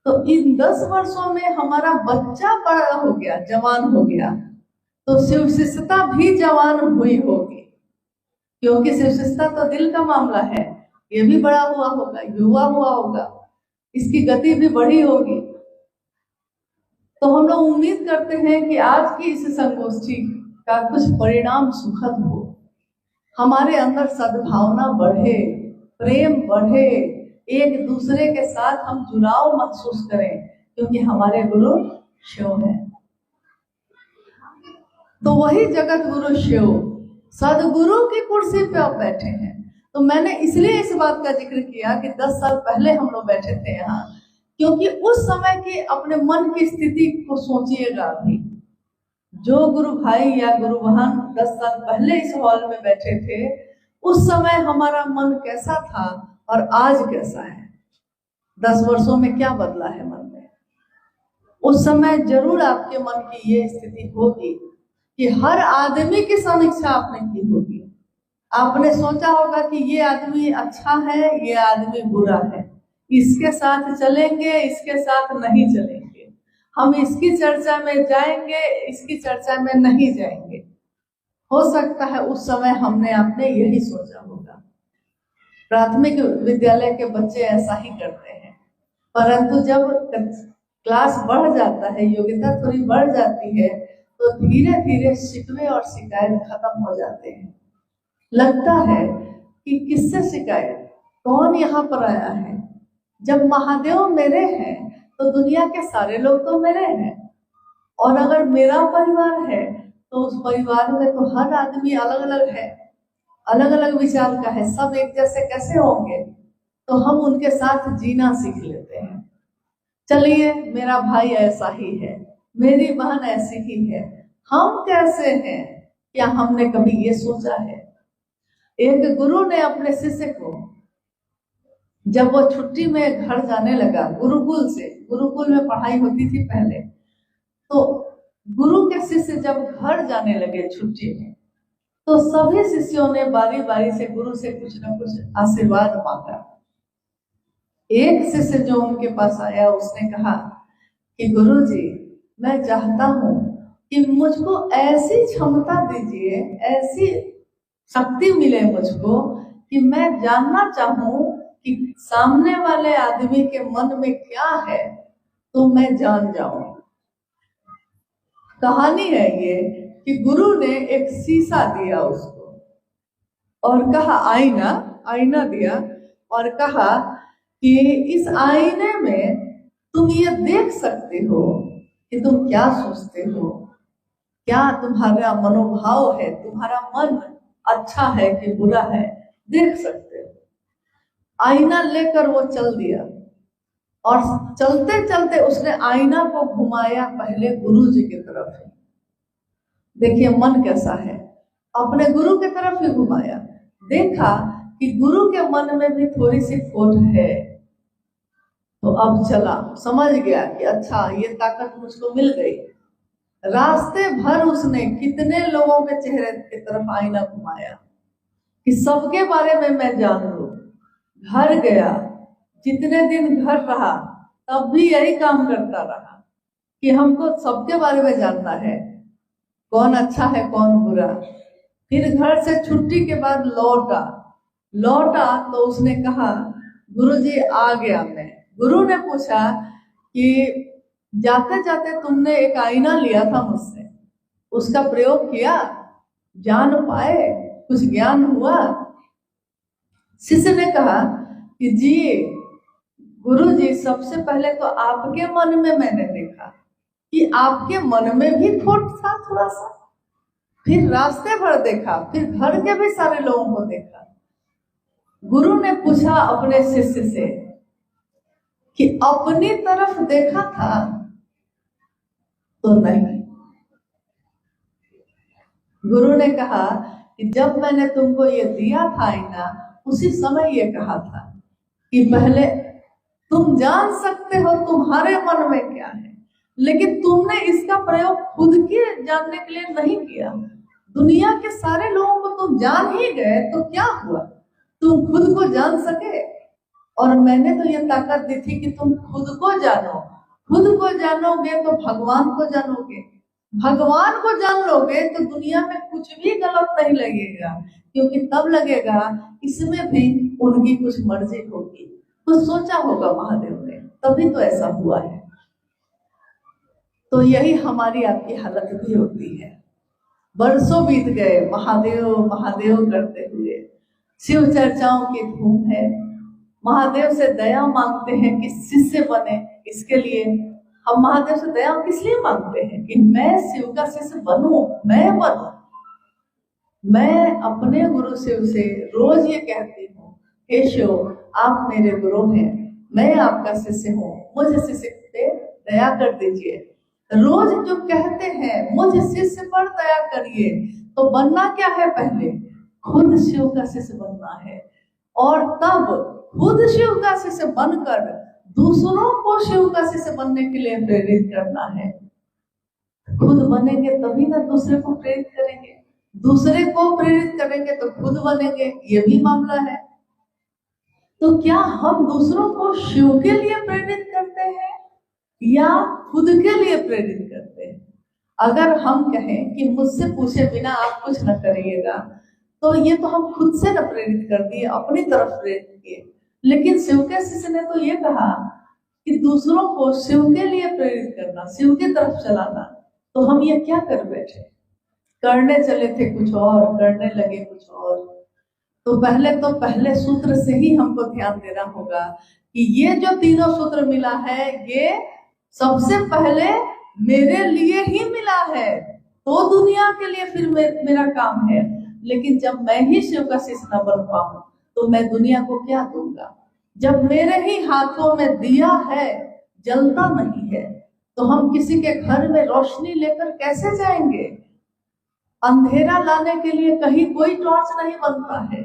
तो इन 10 वर्षों में हमारा बच्चा बड़ा हो गया, जवान हो गया, तो शिव शिष्यता भी जवान हुई होगी, क्योंकि शिव शिष्यता तो दिल का मामला है। ये भी बड़ा हुआ होगा, युवा हुआ होगा, इसकी गति भी बढ़ी होगी। तो हम लोग उम्मीद करते हैं कि आज की इस संगोष्ठी का कुछ परिणाम सुखद हो, हमारे अंदर सद्भावना बढ़े, प्रेम बढ़े, एक दूसरे के साथ हम जुड़ाव महसूस करें, क्योंकि हमारे गुरु शिव हैं। तो वही जगत गुरु शिव सदगुरु की कुर्सी पे आप बैठे हैं। तो मैंने इसलिए इस बात का जिक्र किया कि 10 साल पहले हम लोग बैठे थे यहाँ, क्योंकि उस समय की अपने मन की स्थिति को सोचिएगा। अभी जो गुरु भाई या गुरु बहन 10 साल पहले इस हॉल में बैठे थे, उस समय हमारा मन कैसा था और आज कैसा है, 10 वर्षों में क्या बदला है मन में। उस समय जरूर आपके मन की ये स्थिति होगी कि हर आदमी की समीक्षा आपने की होगी। आपने सोचा होगा कि ये आदमी अच्छा है, ये आदमी बुरा है, इसके साथ चलेंगे, इसके साथ नहीं चलेंगे, हम इसकी चर्चा में जाएंगे, इसकी चर्चा में नहीं जाएंगे। हो सकता है उस समय हमने आपने यही सोचा होगा। प्राथमिक विद्यालय के बच्चे ऐसा ही करते हैं, परंतु जब क्लास बढ़ जाता है, योग्यता थोड़ी बढ़ जाती है, तो धीरे धीरे शिकवे और शिकायत खत्म हो जाते हैं। लगता है कि किससे शिकायत, कौन यहाँ पर आया है। जब महादेव मेरे हैं तो दुनिया के सारे लोग तो मेरे हैं, और अगर मेरा परिवार है तो उस परिवार में तो हर आदमी अलग अलग है, अलग अलग विचार का है, सब एक जैसे कैसे होंगे। तो हम उनके साथ जीना सीख लेते हैं। चलिए, मेरा भाई ऐसा ही है, मेरी बहन ऐसी ही है, हम कैसे हैं, क्या हमने कभी ये सोचा है। एक गुरु ने अपने शिष्य को, जब वो छुट्टी में घर जाने लगा, गुरुकुल से, गुरुकुल में पढ़ाई होती थी पहले, तो गुरु के शिष्य जब घर जाने लगे छुट्टी में, तो सभी शिष्यों ने बारी बारी से गुरु से कुछ न कुछ आशीर्वाद मांगा। एक शिष्य जो उनके पास आया, उसने कहा कि गुरु जी, मैं चाहता हूं कि मुझको ऐसी क्षमता दीजिए, ऐसी शक्ति मिले मुझको कि मैं जानना चाहूं कि सामने वाले आदमी के मन में क्या है, तो मैं जान जाऊं। कहानी है ये कि गुरु ने एक शीशा दिया उसको और कहा, आईना दिया और कहा कि इस आईने में तुम ये देख सकते हो कि तुम क्या सोचते हो, क्या तुम्हारा मनोभाव है, तुम्हारा मन अच्छा है कि बुरा है, देख सकते हो। आईना लेकर वो चल दिया और चलते चलते उसने आईना को घुमाया पहले गुरु जी की तरफ ही। देखिए मन कैसा है, अपने गुरु की तरफ ही घुमाया, देखा कि गुरु के मन में भी थोड़ी सी खोट है, तो अब चला, समझ गया कि अच्छा ये ताकत मुझको मिल गई। रास्ते भर उसने कितने लोगों के चेहरे की तरफ आईना घुमाया कि सबके बारे में मैं जान लूं। घर गया, जितने दिन घर रहा तब भी यही काम करता रहा कि हमको सबके बारे में जानना है, कौन अच्छा है कौन बुरा। फिर घर से छुट्टी के बाद लौटा तो उसने कहा, गुरुजी आ गया मैं। गुरु ने पूछा कि जाते जाते तुमने एक आईना लिया था मुझसे, उसका प्रयोग किया, जान पाए, कुछ ज्ञान हुआ। शिष्य ने कहा कि जी गुरु जी, सबसे पहले तो आपके मन में मैंने देखा कि आपके मन में भी खोट था थोड़ा सा, फिर रास्ते भर देखा, फिर घर के भी सारे लोगों को देखा। गुरु ने पूछा अपने शिष्य से कि अपनी तरफ देखा था तो नहीं। गुरु ने कहा कि जब मैंने तुमको ये दिया था आईना, उसी समय ये कहा था कि पहले तुम जान सकते हो तुम्हारे मन में क्या है, लेकिन तुमने इसका प्रयोग खुद के जानने के लिए नहीं किया। दुनिया के सारे लोगों को तुम जान ही गए तो क्या हुआ, तुम खुद को जान सके। और मैंने तो ये ताकत दी थी कि तुम खुद को जानो, खुद को जानोगे तो भगवान को जानोगे, भगवान को जान लोगे तो दुनिया में कुछ भी गलत नहीं लगेगा, क्योंकि तब लगेगा इसमें भी उनकी कुछ मर्जी होगी, तो सोचा होगा महादेव ने, तभी तो ऐसा हुआ है। तो यही हमारी आपकी हालत भी होती है। बरसों बीत गए महादेव महादेव करते हुए, शिव चर्चाओं की धूम है, महादेव से दया मांगते हैं कि शिष्य बने। इसके लिए हम महादेव से दया किस लिए मांगते हैं कि मैं शिव का शिष्य बनूं, मैं बनूं। मैं अपने गुरु शिव से रोज ये कहती हूँ, हे शिव आप मेरे गुरु हैं, मैं आपका शिष्य हूँ, मुझे शिष्य पे दया कर दीजिए। रोज जो कहते हैं मुझे शिष्य पर दया करिए, तो बनना क्या है, पहले खुद शिव का शिष्य बनना है, और तब खुद शिव का शिष्य बनकर दूसरों को शिव का शिष्य बनने के लिए प्रेरित करना है। खुद बनेंगे तभी ना दूसरे को प्रेरित करेंगे, दूसरे को प्रेरित करेंगे तो खुद बनेंगे, ये भी मामला है। तो क्या हम दूसरों को शिव के लिए प्रेरित करते हैं या खुद के लिए प्रेरित करते हैं? अगर हम कहें कि मुझसे पूछे बिना आप कुछ न करिएगा, तो ये तो हम खुद से न प्रेरित कर दिए, अपनी तरफ प्रेरित किए। लेकिन शिव के शिष्य ने तो ये कहा कि दूसरों को शिव के लिए प्रेरित करना, शिव की तरफ चलाना। तो हम ये क्या कर बैठे? करने चले थे कुछ और, करने लगे कुछ और। तो पहले सूत्र से ही हमको ध्यान देना होगा कि ये जो तीनों सूत्र मिला है, ये सबसे पहले मेरे लिए ही मिला है, तो दुनिया के लिए फिर मेरा काम है। लेकिन जब मैं ही शिव का शिष्य न बन पाऊं तो मैं दुनिया को क्या दूंगा? जब मेरे ही हाथों में दिया है, जलता नहीं है, तो हम किसी के घर में रोशनी लेकर कैसे जाएंगे? अंधेरा लाने के लिए कहीं कोई टॉर्च नहीं बनता है।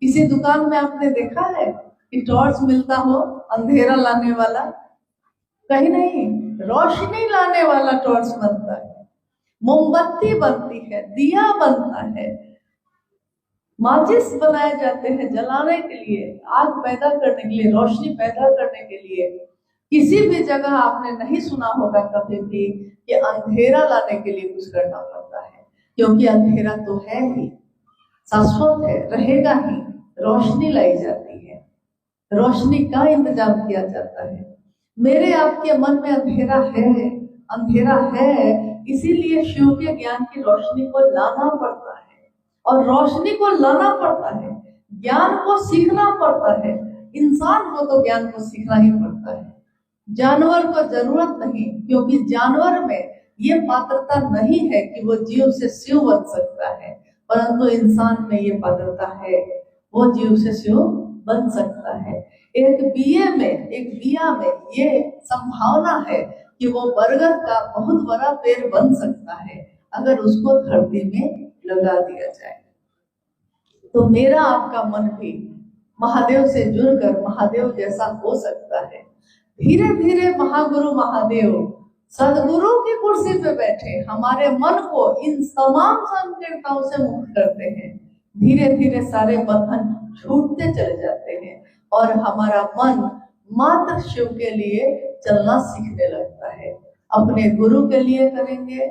किसी दुकान में आपने देखा है कि टॉर्च मिलता हो अंधेरा लाने वाला? कहीं नहीं, रोशनी लाने वाला टॉर्च बनता है, मोमबत्ती बनती है, दिया बनता है, माचिस बनाए जाते हैं जलाने के लिए, आग पैदा करने के लिए, रोशनी पैदा करने के लिए। किसी भी जगह आपने नहीं सुना होगा कभी भी कि अंधेरा लाने के लिए कुछ करना पड़ता है, क्योंकि अंधेरा तो है ही, शाश्वत है, रहेगा ही। रोशनी लाई जाती है, रोशनी का इंतजाम किया जाता है। मेरे आपके मन में अंधेरा है, इसीलिए शिव के ज्ञान की रोशनी को लाना पड़ता है, और रोशनी को लाना पड़ता है, ज्ञान को सीखना पड़ता है। इंसान को तो ज्ञान को सीखना ही पड़ता है, जानवर को जरूरत नहीं, क्योंकि जानवर में ये पात्रता नहीं है कि वो जीव से शिव बन सकता है, परंतु इंसान में ये पात्रता है, वो जीव से शिव बन सकता है। एक बिया में ये संभावना है कि वो बरगद का बहुत बड़ा पेड़ बन सकता है अगर उसको धरती में लगा दिया जाए। तो मेरा आपका मन भी महादेव से जुड़कर महादेव जैसा हो सकता है। धीरे धीरे महागुरु महादेव सदगुरु की कुर्सी पे बैठे हमारे मन को इन तमाम संकीर्णताओं से मुक्त करते हैं। धीरे धीरे सारे बंधन छूटते चले जाते हैं और हमारा मन मात्र शिव के लिए चलना सीखने लगता है। अपने गुरु के लिए करेंगे,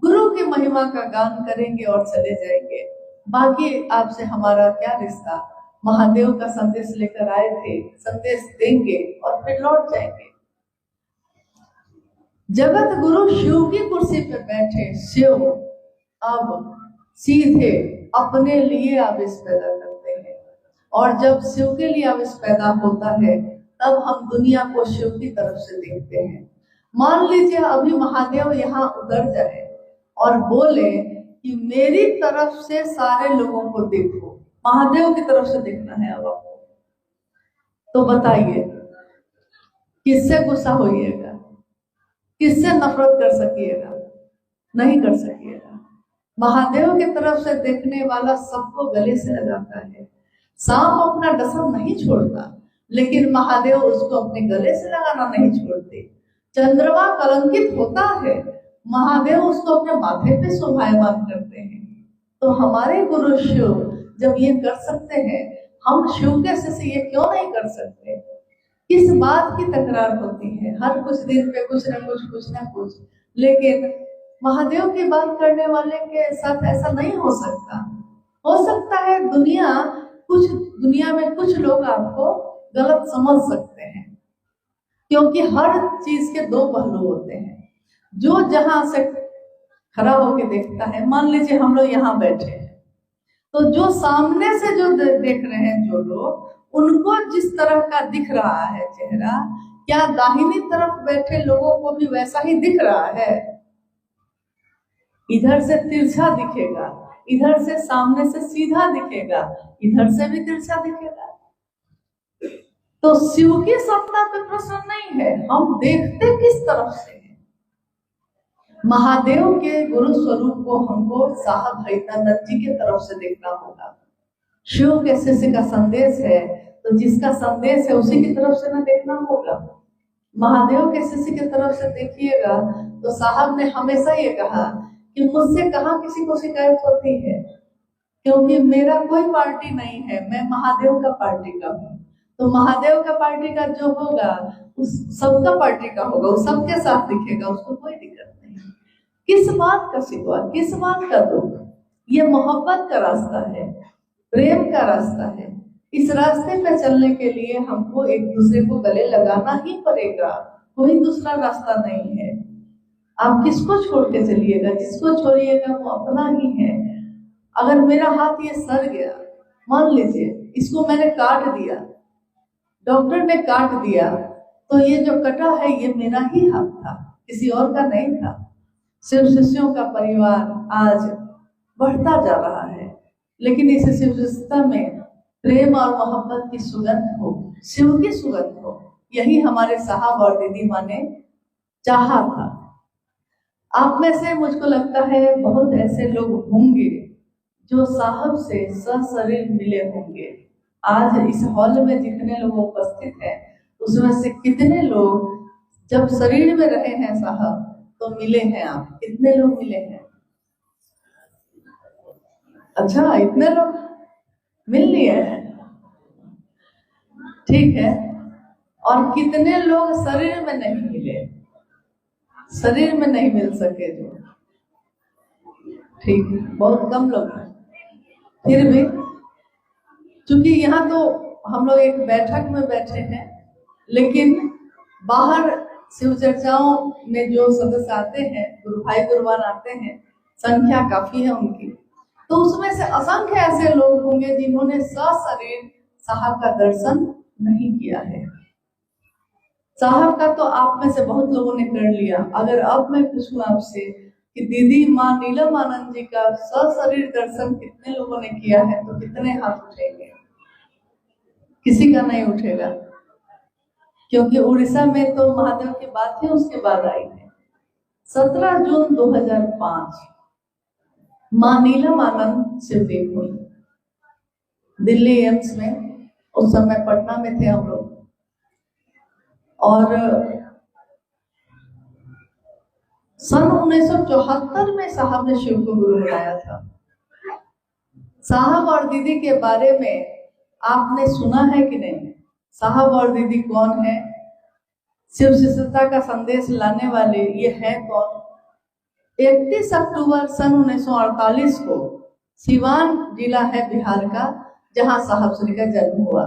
गुरु की महिमा का गान करेंगे और चले जाएंगे। बाकी आपसे हमारा क्या रिश्ता? महादेव का संदेश लेकर आए थे, संदेश देंगे और फिर लौट जाएंगे। जगत गुरु शिव की कुर्सी पे बैठे शिव अब सीधे अपने लिए आवेश पैदा करते हैं, और जब शिव के लिए आवेश पैदा होता है तब हम दुनिया को शिव की तरफ से देखते हैं। मान लीजिए अभी महादेव यहाँ उतर जाए और बोले कि मेरी तरफ से सारे लोगों को देखो, महादेव की तरफ से देखना है अब आपको, तो बताइए किससे गुस्सा होइएगा, किससे नफरत कर सकिएगा? नहीं कर सकिएगा। महादेव की तरफ से देखने वाला सबको गले से लगाता है। सांप अपना डसन नहीं छोड़ता, लेकिन महादेव उसको अपने गले से लगाना नहीं छोड़ते। चंद्रमा कलंकित होता है, महादेव उसको अपने माथे पे शोभायमान करते हैं। तो हमारे गुरु शिव जब ये कर सकते हैं, हम शिव के शिष्य ये क्यों नहीं कर सकते? किस बात की तकरार होती है? हर कुछ दिन पे कुछ ना कुछ। लेकिन महादेव की बात करने वाले के साथ ऐसा नहीं हो सकता। हो सकता है दुनिया में कुछ लोग आपको गलत समझ सकते हैं, क्योंकि हर चीज के दो पहलू होते हैं। जो जहां से खड़ा होके देखता है, मान लीजिए हम लोग यहाँ बैठे हैं, तो जो सामने से जो देख रहे हैं जो लोग, उनको जिस तरह का दिख रहा है चेहरा, क्या दाहिनी तरफ बैठे लोगों को भी वैसा ही दिख रहा है? इधर से तिरछा दिखेगा, इधर से सामने से सीधा दिखेगा, इधर से भी तिरछा दिखेगा। तो शिव की सत्ता पे प्रश्न नहीं है, हम देखते किस तरफ से हैं। महादेव के गुरु स्वरूप को हमको साहब भैतानंद जी के तरफ से देखना होगा। शिव के शिष्य का संदेश है, तो जिसका संदेश है उसी की तरफ से ना देखना होगा। महादेव के शिष्य की तरफ से देखिएगा तो साहब ने हमेशा ये कहा कि मुझसे कहाँ किसी को शिकायत होती है, क्योंकि मेरा कोई पार्टी नहीं है, मैं महादेव का पार्टी का हूँ। तो महादेव का पार्टी का जो होगा उस सबका पार्टी का होगा, वो सबके साथ दिखेगा, उसको कोई दिक्कत नहीं। किस बात का शिकवा, किस बात का दुख? ये मोहब्बत का रास्ता है, प्रेम का रास्ता है। इस रास्ते पे चलने के लिए हमको एक दूसरे को गले लगाना ही पड़ेगा, कोई दूसरा रास्ता नहीं है। आप किसको छोड़ के चलिएगा, जिसको छोड़िएगा वो अपना ही है। अगर मेरा हाथ ये सड़ गया, मान लीजिए इसको मैंने काट दिया, डॉक्टर ने काट दिया, तो ये जो कटा है ये मेरा ही हाथ था, किसी और का नहीं था। शिव शिष्यों का परिवार आज बढ़ता जा रहा है, लेकिन इस शिव रिश्ता में प्रेम और मोहब्बत की सुगंध हो, शिव की सुगंध हो, यही हमारे साहब और दीदी माँ ने चाहा था। आप में से मुझको लगता है बहुत ऐसे लोग होंगे जो साहब से सशरीर मिले होंगे। आज इस हॉल में जितने लोग उपस्थित हैं उसमें से कितने लोग जब शरीर में रहे हैं साहब तो मिले हैं? आप कितने लोग मिले हैं? अच्छा, इतने लोग मिल लिए हैं, ठीक है। और कितने लोग शरीर में नहीं मिले, शरीर में नहीं मिल सके जो, ठीक, बहुत कम लोग हैं। फिर भी चूंकि यहाँ तो हम लोग एक बैठक में बैठे हैं, लेकिन बाहर शिव चर्चाओं में जो सदस्य आते हैं, गुरु भाई गुरुवान आते हैं, संख्या काफी है उनकी, तो उसमें से असंख्य ऐसे लोग होंगे जिन्होंने सशरीर साहब का दर्शन नहीं किया है। साहब का तो आप में से बहुत लोगों ने कर लिया। अगर अब मैं पूछूं आपसे कि दीदी माँ नीलम आनंद जी का सशरीर दर्शन कितने लोगों ने किया है, तो कितने हाथ उठेंगे? किसी का नहीं उठेगा, क्योंकि उड़ीसा में तो महादेव की बात ही उसके बाद आई है। 17 जून 2005 माँ नीलम आनंद शिवदीप हुई दिल्ली एम्स में। उस समय पटना में थे हम लोग, और सन 1974 में साहब ने शिव को गुरु बनाया था। साहब और दीदी के बारे में आपने सुना है कि नहीं? साहब और दीदी कौन है? शिव शिष्यता का संदेश लाने वाले ये हैं कौन? 31 अक्टूबर सन 1948 को सिवान जिला है बिहार का, जहां साहब श्री का जन्म हुआ।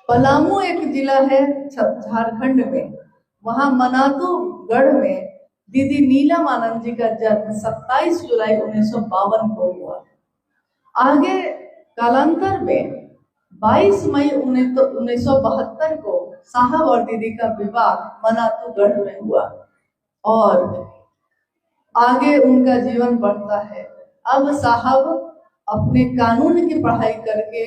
पलामू एक जिला है झारखंड में, वहां मनातू गढ़ में दीदी नीलम आनंद जी का जन्म 27 जुलाई 1952 को हुआ। आगे कालांतर में 22 मई 1972 को साहब और दीदी का विवाह मनातू गढ़ में हुआ, और आगे उनका जीवन बढ़ता है। अब साहब अपने कानून की पढ़ाई करके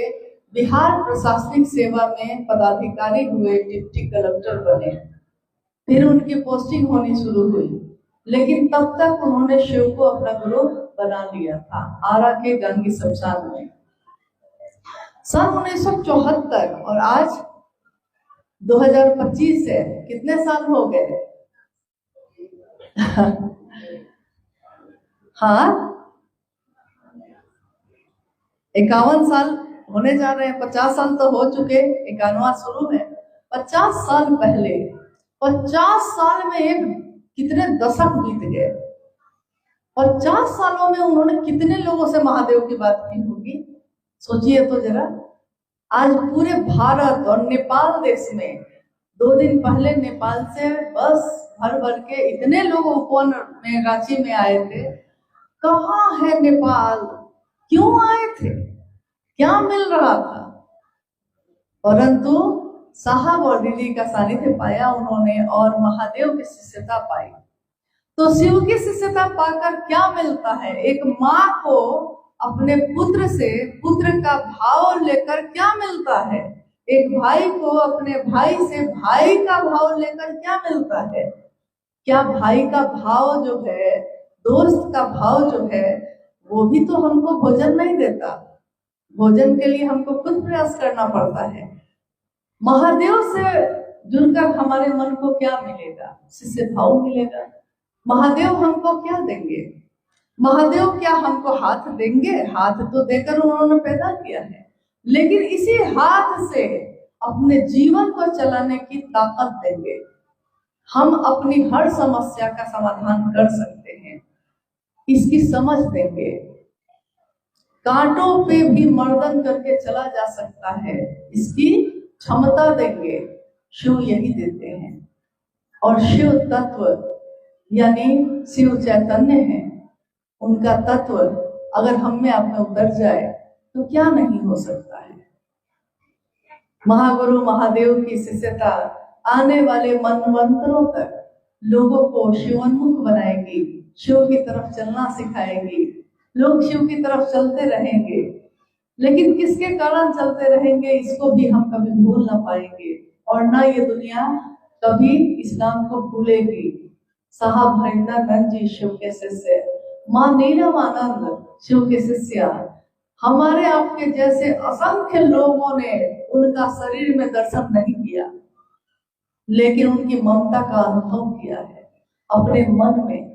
बिहार प्रशासनिक सेवा में पदाधिकारी हुए, डिप्टी कलेक्टर बने। फिर उनकी पोस्टिंग होनी शुरू हुई, लेकिन तब तक उन्होंने शिव को अपना गुरु बना लिया था आरा के गंगी शमशान में। सन 1974 और आज 2025 है, कितने साल हो गए? हाँ, 51 साल होने जा रहे हैं। 50 साल तो हो चुके, 51वां शुरू है। 50 साल पहले, 50 साल में एक कितने दशक बीत गए। 50 सालों में उन्होंने कितने लोगों से महादेव की बात की होगी, सोचिए तो जरा। आज पूरे भारत और नेपाल देश में 2 दिन पहले नेपाल से बस भर भर के इतने लोग उपवन में रांची में आए थे। कहाँ है नेपाल? क्यों आए थे? क्या मिल रहा था? परंतु साहब और दीदी का सानिध्य पाया उन्होंने और महादेव की शिष्यता पाई। तो शिव की शिष्यता पाकर क्या मिलता है? एक माँ को अपने पुत्र से पुत्र का भाव लेकर क्या मिलता है? एक भाई को अपने भाई से भाई का भाव लेकर क्या मिलता है? क्या भाई का भाव जो है, दोस्त का भाव जो है, वो भी तो हमको भोजन नहीं देता, भोजन के लिए हमको खुद प्रयास करना पड़ता है। महादेव से जुड़कर हमारे मन को क्या मिलेगा? शिष्य भाव मिलेगा। महादेव हमको क्या देंगे? महादेव क्या हमको हाथ देंगे? हाथ तो देकर उन्होंने पैदा किया है, लेकिन इसी हाथ से अपने जीवन को चलाने की ताकत देंगे। हम अपनी हर समस्या का समाधान कर सकते हैं, इसकी समझ देंगे। कांटों पे भी मर्दन करके चला जा सकता है, इसकी क्षमता देंगे। शिव यही देते हैं। और शिव तत्व यानी शिव चैतन्य है, उनका तत्व अगर हम में आप में उतर जाए तो क्या नहीं हो सकता है। महागुरु महादेव की शिष्यता आने वाले मनवंतरों तक लोगों को शिवोन्मुख बनाएगी, शिव की तरफ चलना सिखाएगी। लोग शिव की तरफ चलते रहेंगे, लेकिन किसके कारण चलते रहेंगे इसको भी हम कभी भूल ना पाएंगे, और ना ये दुनिया कभी इस्लाम को भूलेगी। साहब हरिंदर जी शिव के शिष्य, माँ नीलमानंद शिव के शिष्य, हमारे आपके जैसे असंख्य लोगों ने उनका शरीर में दर्शन नहीं किया, लेकिन उनकी ममता का अनुभव किया है, अपने मन में